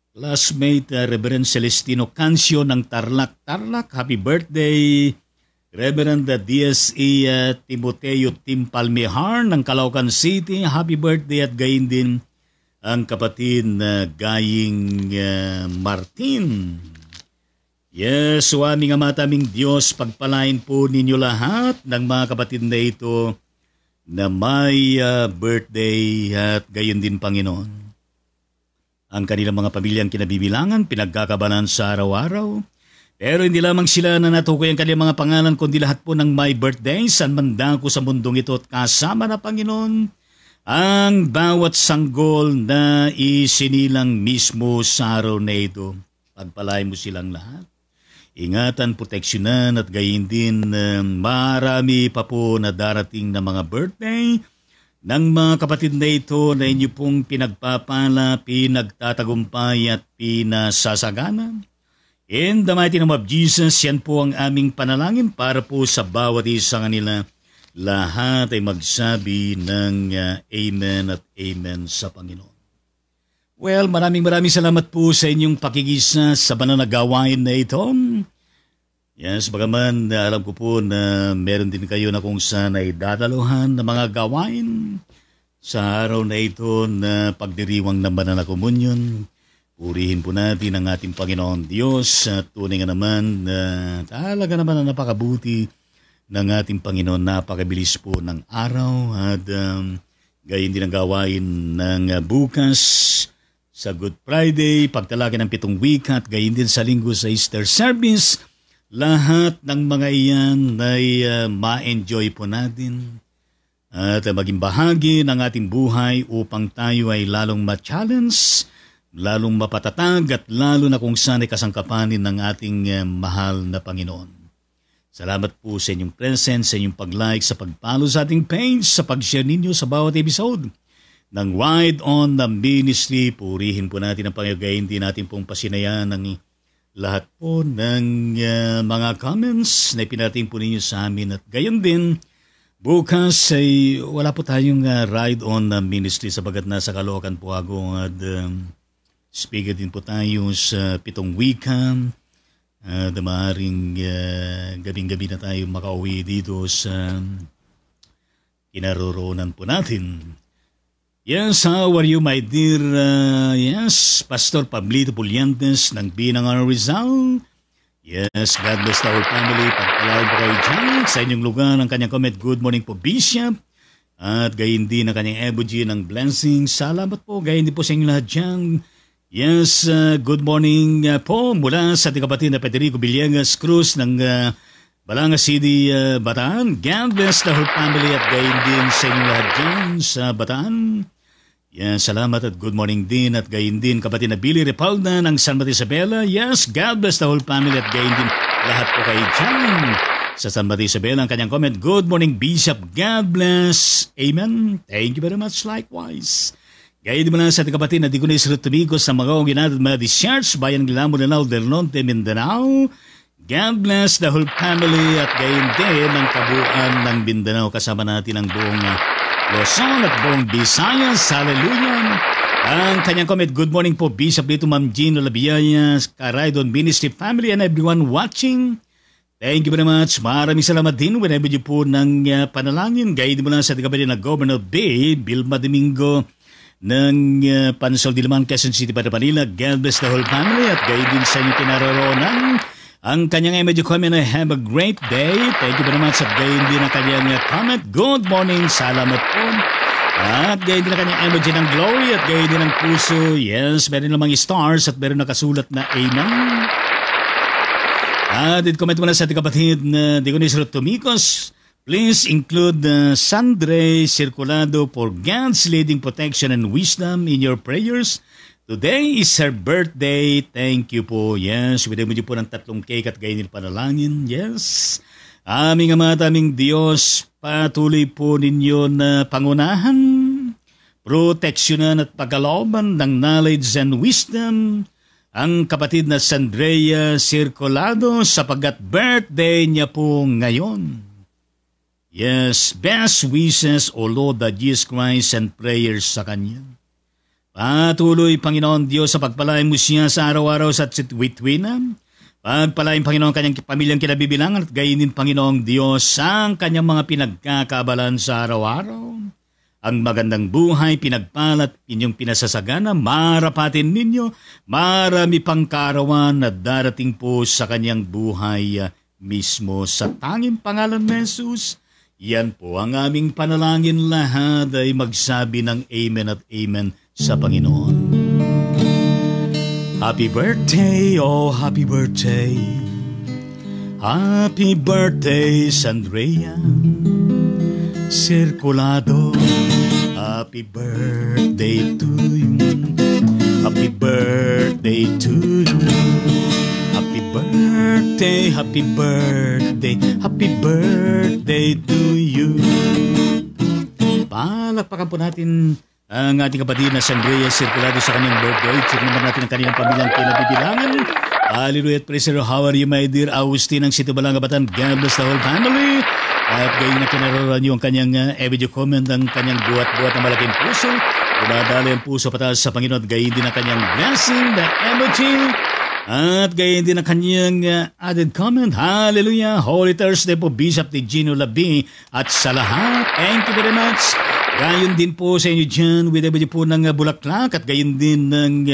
classmate Reverend Celestino Cancio ng Tarlac, happy birthday. Reverend DSE Timoteo Tim Palmihar ng Caloocan City, happy birthday. At gayon din ang kapatid na Gaying Martin. Yes, so aming amataming Diyos, pagpalain po ninyo lahat ng mga kapatid na ito na may birthday at gayon din Panginoon. Ang kanilang mga pamilyang kinabibilangan, pinagkakabalan sa araw-araw. Pero hindi lamang sila na natukoy ang kanilang mga pangalan, kundi lahat po ng may birthday, saan man dako sa mundong ito at kasama na Panginoon, ang bawat sanggol na isinilang mismo sa araw na ito. Pagpalain mo silang lahat. Ingatan, proteksyonan at gayon din marami pa po na darating na mga birthday ng mga kapatid na ito na inyo pong pinagpapala, pinagtatagumpay at pinasasagana. In the mighty name of Jesus, yan po ang aming panalangin para po sa bawat isa kanila. Lahat ay magsabi ng Amen at Amen sa Panginoon. Well, maraming salamat po sa inyong pakikisa sa banal na gawain na ito. Yes, bagaman alam ko po na meron din kayo na kung saan ay dadaluhan ng mga gawain sa araw na ito na pagdiriwang ng banal na komunyon. Purihin po natin ang ating Panginoon Diyos at tunay nga naman na talaga naman na napakabuti ng ating Panginoon. Napakabilis po ng araw at gayon din ang gawain ng bukas sa Good Friday, pagtalagay ng 7 wika at gayon din sa linggo sa Easter service. Lahat ng mga iyan ay ma-enjoy po natin at maging bahagi ng ating buhay upang tayo ay lalong ma-challenge, lalong mapatatag at lalo na kung saan ay kasangkapanin ng ating mahal na Panginoon. Salamat po sa inyong presence, sa inyong pag-like, sa pag-follow sa ating page, sa pag-share ninyo sa bawat episode ng Wide on the Ministry. Purihin po natin ang Panginoon, din natin pong pasinayaan ng lahat po ng mga comments na ipinating po ninyo sa amin. At gayon din, bukas ay wala po tayong Ride on the Ministry sabagat nasa Caloocan po ako at speaker din po tayo sa 7 wika. Maaaring gabing-gabi na tayo makauwi dito sa kinaroroonan po natin. Yes, how are you my dear, yes, Pastor Pablito Puliantes ng Binangar Rizal. Yes, God bless the whole family. Pagpalain po kayo dyan sa inyong lugar ang kanyang comment. Good morning po, Bishop. At gayon din ang kanyang emoji ng blessing. Salamat po, gayon din po sa inyong lahat dyan. Yes, good morning po mula sa ating kapatid na Federico Villegas Cruz ng Balanga City, Bataan. God bless the whole family at gayon din sa inyong lahat dyan sa Bataan. Yes, salamat at good morning din at gayon din kapatid na Billy Repalda ng San Mateo Isabela. Yes, God bless the whole family at gayon din lahat po kayo dyan sa San Mateo Isabela. Ang kanyang comment, good morning Bishop, God bless. Amen. Thank you very much likewise. Gayon din mo lang sa ating kapatid na Digunes Rutumigos sa mga ginatid mga discharge bayan ng Lamo Lanao del Norte, Mindanao. God bless the whole family at gayon din ang kabuuan ng Mindanao kasama natin ang buong Luzon at buong Visayas. Hallelujah. Ang kanyang comment, good morning po Bishop dito Ma'am Gino Labiyaya, Karaydon Ministry family and everyone watching. Thank you very much. Maraming salamat din whenever you po ng panalangin. Gayon din mo lang sa ating kapatid na Governor Bay, Vilma Domingo ng Pansol Diliman, Quezon City, Manila. God bless the whole family at gayon din sa inyo kinaroroonan. Ang kanyang emoji comment ay have a great day. Thank you very much at gayon din ang kanyang comment. Good morning. Salamat po. At gayon din ang kanyang emoji ng glory at gayon din ang puso. Yes, meron namang stars at meron nakasulat na amen. At comment mo na sa ating kapatid na Digunes Rutumigos. Please include Sandre Circulado for God's leading protection and wisdom in your prayers. Today is her birthday. Thank you po. Yes, winemo niyo po ng 3 cake at gayon din panalangin. Yes. Aming Ama at aming Diyos, patuloy po ninyo na pangunahan, proteksyonan at pagkalooban ng knowledge and wisdom ang kapatid na Sandrea Circulado sapagkat birthday niya po ngayon. Yes, best wishes, O Lord that Jesus Christ, and prayers sa Kanya. Patuloy, Panginoon Diyos, sa pagpalain mo siya sa araw-araw sa Witwina. Pagpalain, Panginoon, kanyang pamilyang kinabibilangan at gayon din, Panginoong Diyos, ang kanyang mga pinagkakabalan sa araw-araw. Ang magandang buhay, pinagpalat, inyong pinasasagana, marapatin ninyo, marami pang kaarawan na darating po sa kanyang buhay mismo. Sa tanging pangalan ni Jesus, yan po ang aming panalangin, lahat ay magsabi ng Amen at Amen sa Panginoon. Happy birthday, oh happy birthday. Happy birthday, Sandrea Circulado. Happy birthday to you. Happy birthday to you. Happy birthday, happy birthday, happy birthday to you. Palakpakan po natin ang ating kapatid na Sandrea Circulado sa kanyang birthday. Check naman natin ang kanilang pamilyang kinabibilangan. Hallelujah at praise the Lord. How are you, my dear Agustin ng Sito Balanga Batan? God bless the whole family. At gayon na kinararoon niyo ang kanyang video comment, ang kanyang buhat-buhat na malaking puso. Dumadali ang puso pataas sa Panginoon at gayon din ang kanyang blessing, the emoji. At gayon din ang kanyang added comment. Hallelujah. Holy Thursday po, Bishop de Gino Labi. At sa lahat, thank you very much. Gayon din po sa inyo dyan, with everybody po ng bulaklak at gayon din ng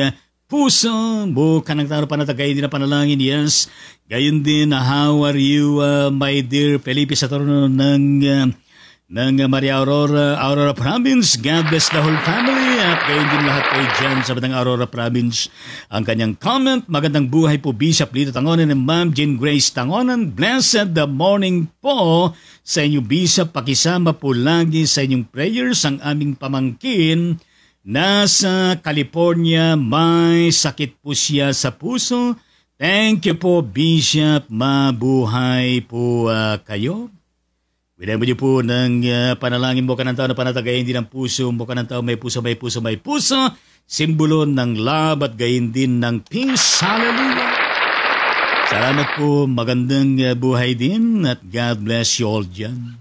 puso. Bukan ng taro panata, gayon din ang panalangin, yes. Gayon din, how are you, my dear Felipe Saturno ng Maria Aurora Province. God bless the whole family at gayon din lahat kayo dyan sa Batang Aurora Province. Ang kanyang comment, magandang buhay po Bishop Lito Tangonan and Ma'am Jean Grace Tangonan. Blessed the morning po sa inyo Bishop. Pakisama po lagi sa inyong prayers ang aming pamangkin. Nasa California, may sakit po siya sa puso. Thank you po Bishop. Mabuhay po kayo. Winamo niyo po ng panalangin mo ka ng tao na panatagayin din ang puso mo ka ng tao, may puso, may puso, may puso. Simbolo ng love at gayin din ng peace. Hallelujah. Salamat po, magandang buhay din at God bless you all dyan.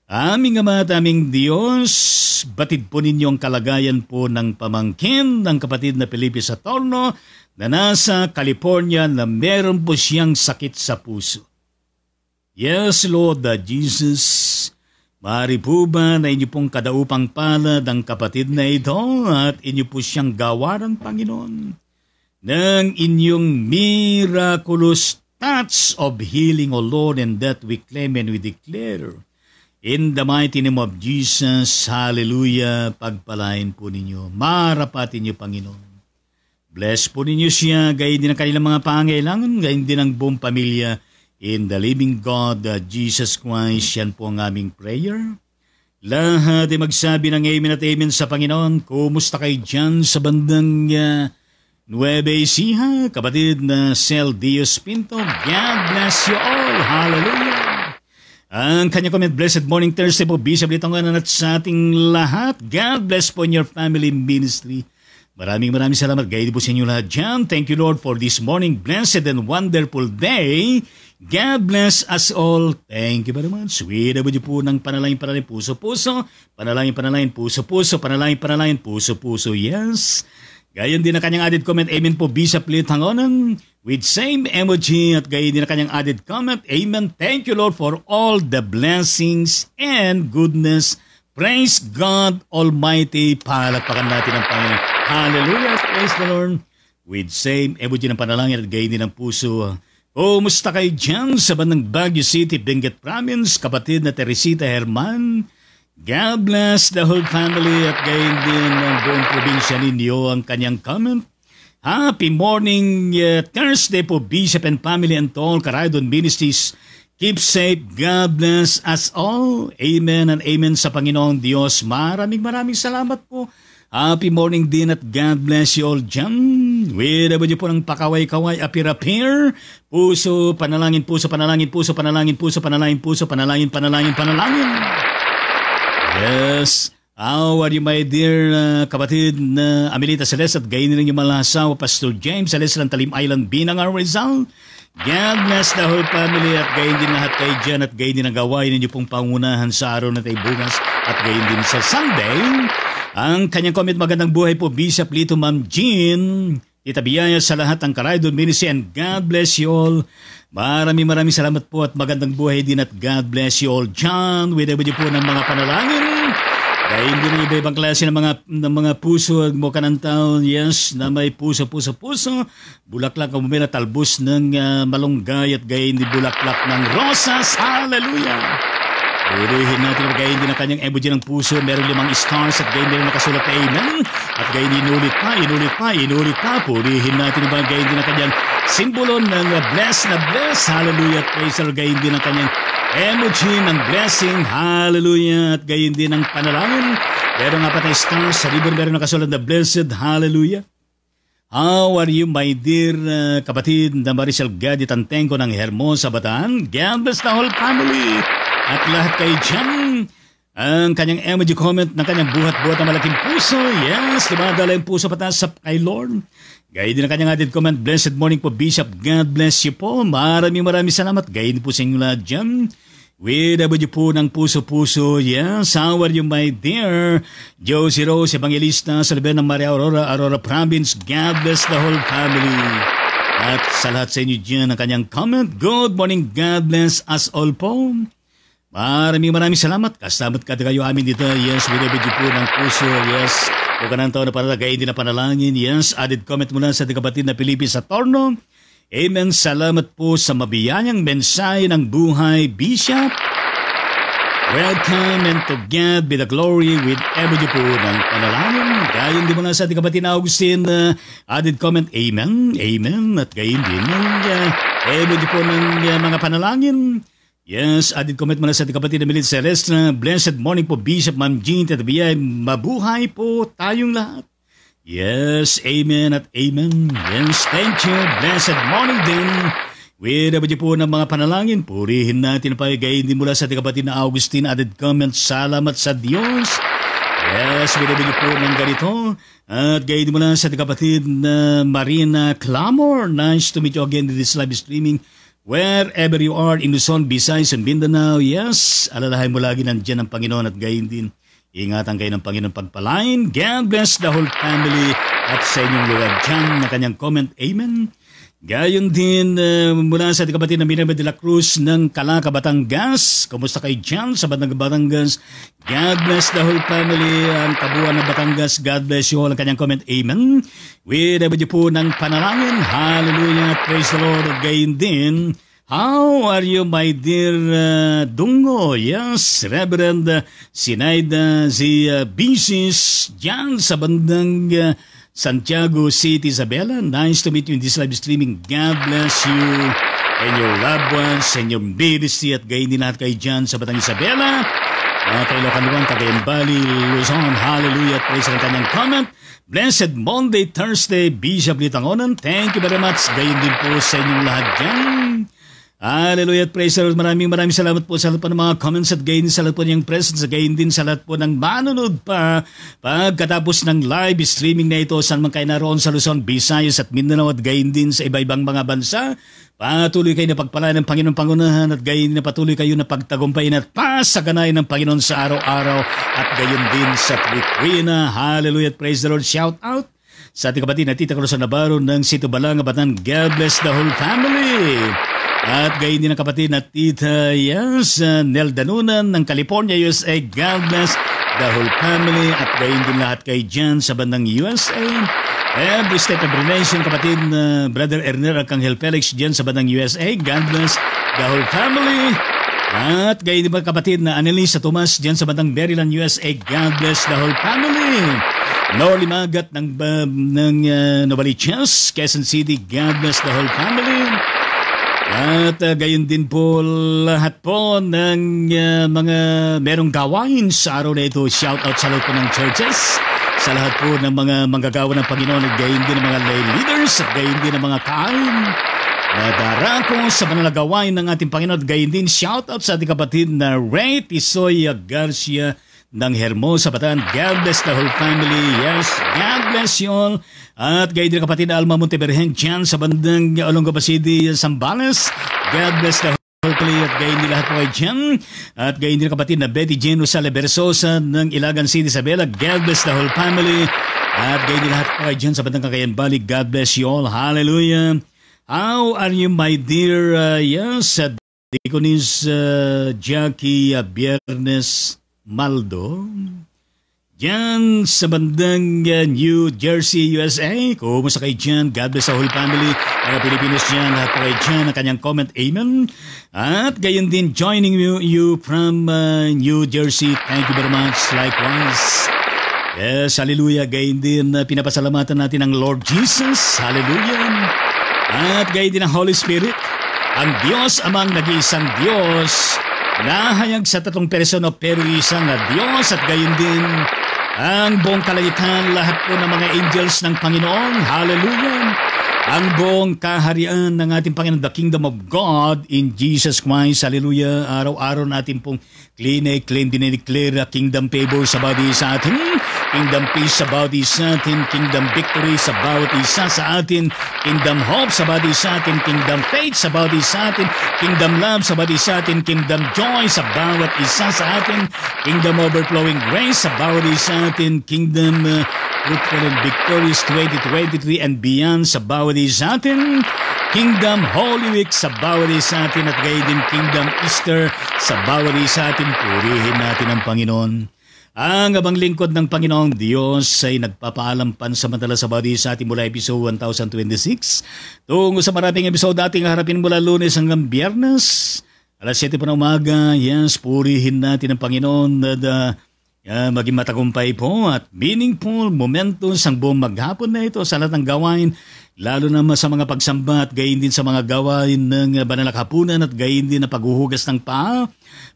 Aming Ama at aming Diyos, batid po ninyo ang kalagayan po ng pamangkin ng kapatid na Felipe Saturno na nasa California na meron po siyang sakit sa puso. Yes, Lord Jesus, maaari po ba na inyo pong kadaupang palad ang kapatid na ito at inyo po siyang gawaran, Panginoon, ng inyong miraculous touch of healing, O Lord, and that we claim and we declare. In the mighty name of Jesus, hallelujah, pagpalain po ninyo, marapatin niyo, Panginoon. Bless po ninyo siya, gayon din ang kanilang mga pangailangan, gayon din ang buong pamilya. In the living God, Jesus Christ, yan po ang aming prayer. Lahat ay magsabi ng Amen at Amen sa Panginoon. Kumusta kayo dyan sa bandang Nueva Ecija, kapatid na Cel Dios Pinto? God bless you all. Hallelujah. Ang kanya comment, blessed morning Thursday po, Bishop Litonganan at sa ating lahat. God bless po in your family ministry. Maraming salamat. Gayon po sa inyo lahat dyan. Thank you Lord for this morning, blessed and wonderful day. God bless us all. Thank you very much. Sweet abad po ng panalangin, puso-puso. Panalangin, puso-puso. Panalangin, puso-puso. Yes. Gayon din ang kanyang added comment. Amen po, Bishop Lit Hangonan. With same emoji at gayon din ang kanyang added comment. Amen. Thank you, Lord, for all the blessings and goodness. Praise God Almighty. Palakpakan natin ang Panginoon. Hallelujah. Praise the Lord. With same emoji ng panalangin at gayon din ang puso. Kumusta kayo dyan sa bandang Baguio City, Benguet Province, kapatid na Teresita Herman? God bless the whole family at gayon din ang buong probinsya ninyo ang kanyang comment. Happy morning Thursday po, Bishop and family and all Caraydon Ministries. Keep safe. God bless us all. Amen and amen sa Panginoong Diyos. Maraming salamat po. Happy morning din at God bless you all dyan. Wherever niyo po ng pakaway-kaway, apir-apir. Puso, panalangin, puso, panalangin, puso, panalangin, puso, panalangin, puso, panalangin, panalangin, panalangin. Yes. How are you, my dear kapatid na Amelita Celeste at gayon rin yung mga asawa, Pastor James Celeste ng Talim Island, Binangar, Rizal. God bless the whole family at gayon din lahat kayo dyan at gayon din ang gawain ninyo pong pangunahan sa araw na tayo bukas at gayon din sa Sunday. Ang kanyang comment, magandang buhay po Bishop Lito, Ma'am Jean, Tita Biyaya, sa lahat ng Karaydon Ministry, and God bless you all. Maraming salamat po at magandang buhay din at God bless you all. John, winabad niyo po ng mga panalangin. Gayon din ang iba-ibang klase ng mga puso mo kanang taon, yes, na may puso. Bulaklak ang bumila, talbos ng malunggay at gayon din bulaklak ng rosas. Hallelujah! Purihin natin, gayon din ang kanyang emoji ng puso. Meron 5 stars at gayon din nakasulat na amen. At gayon din inulit pa. Purihin natin ang gayon din ang kanyang simbolo ng bless na bless. Hallelujah! At praise the Lord, gayon din ang kanyang emoji ng blessing. Hallelujah! At gayon din ang panalangin. Meron nga pa tayo stars sa ribbon. Meron nakasulat na blessed. Hallelujah! How are you, my dear kapatid na Maricel Gadi Tantenco ng Hermosa, Bataan? God bless the whole family. At lahat kayo dyan, ang kanyang emoji comment ng kanyang buhat-buhat na malaking puso. Yes, dumadala yung puso pataas sa kay Lord. Gaya din ang kanyang added comment, blessed morning po Bishop, God bless you po. Maraming salamat. Gaya din po sa inyo lahat dyan. Winabad po ng puso-puso. Yes, how are you, my dear Josie Rose, Evangelista sa Laban ng Maria Aurora Province. God bless the whole family. At sa lahat sa inyo dyan ang kanyang comment, good morning, God bless us all po. Maraming salamat. Kastamat ka kayo amin dito. Yes, winabad po ng puso. Yes, o kanang taon na panalagay din na panalangin. Yes, added comment mula sa kapatid na Pilipis sa Torno. Amen. Salamat po sa mabiyayang mensahe ng buhay, Bishop. Welcome, and to God be the glory with every po ng panalangin. Gayon din mula sa kapatid na Augustine. Added comment, amen. At gayon din every po ng mga panalangin. Yes, added comment mula sa kapatid na Milit Celestina. Blessed morning po Bishop, Ma'am Jean, Tita Biyay. Mabuhay po tayong lahat. Yes, amen at amen. Yes, thank you. Blessed morning din. Winabad po ng mga panalangin. Purihin natin pa gayon din mula sa kapatid na Augustine. Added comment, salamat sa Diyos. Yes, winabad po ng ganito. At gayon din mula sa kapatid na Marina Clamor. Nice to meet you again in this live streaming. Wherever you are in Luzon, Visayas, and Mindanao, yes, alalahay mo lagi nandiyan ang Panginoon at gayon din. Ingatan kayo ng Panginoon pagpalain. God bless the whole family at sa inyong lugar dyan na kanyang comment, amen. Gayon din mula sa kapatid na Minabed de la Cruz ng Calaca, Batangas. Kumusta kayo dyan sa Batangas? God bless the whole family. Ang kabuuan ng Batangas, God bless you all. Ang kanyang comment, amen. Winabed po ng panalangin. Hallelujah. Praise the Lord. At gayon din, how are you, my dear Dungo? Yes, Reverend Sinaida Bisis dyan sa bandang Santiago City, Isabela. Nice to meet you in this live streaming. God bless you and your loved ones and your ministry at gayon din lahat kayo dyan sa Batang Isabela. Kay Locanuan, Cagayan Valley, Luzon. Hallelujah. Praise ang kanyang comment. Blessed Monday, Thursday, Bishop Litangonan. Thank you very much. Gayon din po sa inyong lahat dyan. Hallelujah. Praise the Lord. Maraming salamat po sa lahat po ng mga comments at gayon sa lahat po niyang presence. Gayon din sa lahat po ng manonood pa pagkatapos ng live streaming na ito saan man kayo naroon sa Luzon, Visayas at Mindanao at gayon din sa iba-ibang mga bansa. Patuloy kayo na pagpalain ng Panginoon Pangunahan at gayon na patuloy kayo na pagtagumpayin at pasaganayin ng Panginoon sa araw-araw at gayon din sa Twitwina. Hallelujah. Praise the Lord. Shout out sa ating kapatid na Tita Cruz Navarro ng Sito Balanga, Batan. God bless the whole family. At gayon din ang kapatid na Tita Nel Danunan ng California, USA. God bless the whole family. At gayon din lahat kayo dyan sa bandang USA. Every step of nation, kapatid na Brother Erner Arcangel Felix dyan sa bandang USA. God bless the whole family. At gayon din ba kapatid na Annalisa Tomas dyan sa bandang Maryland, USA. God bless the whole family. Norly Magat ng Novaliches, Quezon City. God bless the whole family. At gayon din po lahat po ng mga merong gawain sa araw na ito. Shout out sa lahat po ng churches, sa lahat po ng mga manggagawa ng Panginoon at gayon din ng mga lay leaders at gayon din ng mga kain na darako sa manalagawain ng ating Panginoon at gayon din shout out sa ating kapatid na Ray Tisoy Garcia ng Hermosa Bataan. God bless the whole family. Yes, God bless you all. At gayon din kapatid Alma Montevergen dyan sa bandang Olongapo City, Zambales. God bless the whole family at gayon din lahat po kayo dyan. At gayon din kapatid na Betty Jane Rosales Bersosa ng Ilagan City, Isabela. God bless the whole family. At gayon din lahat po kayo dyan sa bandang Cagayan Valley. God bless you all. Hallelujah. How are you, my dear? Yes, Deaconess Jackie Biernes Maldo. Diyan sa bandang New Jersey, USA. Kumusta kayo dyan? God bless the whole family. Mga Pilipinos dyan, lahat po kayo dyan. Ang kanyang comment, amen. At gayon din, joining you from New Jersey. Thank you very much. Likewise. Yes, hallelujah. Gayon din, pinapasalamatan natin ang Lord Jesus. Hallelujah. At gayon din ang Holy Spirit. Ang Diyos amang nag-iisang Diyos. Nahayag sa tatlong persono pero isang na Diyos at gayon din ang buong kalaitan, lahat po ng mga angels ng Panginoon. Hallelujah! Ang buong kaharian ng ating Panginoon, the Kingdom of God in Jesus Christ. Hallelujah! Araw-araw natin pong claim dinideclare kingdom favor sa bawat isa sa atin, kingdom peace sa bawat isa sa atin, kingdom victory sa bawat isa sa atin, kingdom hope sa bawat isa sa atin, kingdom faith sa bawat isa sa atin, kingdom love sa bawat isa sa atin, kingdom joy sa bawat isa sa atin, kingdom overflowing grace sa bawat isa sa atin, kingdom fruitful and victorious 2023 and beyond sa bawat isa sa atin, Kingdom Holy Week sa bawat isa sa atin at gayon din Kingdom Easter sa bawat isa sa atin. Purihin natin ang Panginoon. Ang abang lingkod ng Panginoong Diyos ay nagpapaalam pansamantala sa bawat isa sa atin mula episode 1026. Tungo sa maraming episode dating harapin mula Lunes hanggang Biyernes. Alas 7 po ng umaga, yes, purihin natin ang Panginoon at maging matagumpay po at meaningful momentum ang buong maghapon na ito sa lahat ng gawain, lalo naman sa mga pagsamba at gayon din sa mga gawain ng banal na kahapunan at gayon din na paghuhugas ng paa.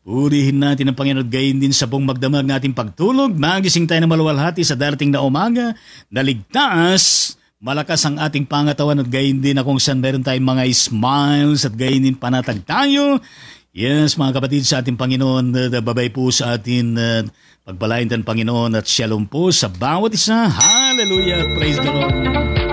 Purihin natin ang Panginoon at gayon din sa buong magdamag nating pagtulog. Magising tayo na maluwalhati sa darating na umaga na ligtas, malakas ang ating pangatawan at gayon din na kung saan meron tayong mga smiles at gayon din panatag tayo. Yes, mga kapatid sa ating Panginoon, babay po sa atin pagpalain ng Panginoon at shalom po sa bawat isa. Hallelujah! Praise the Lord!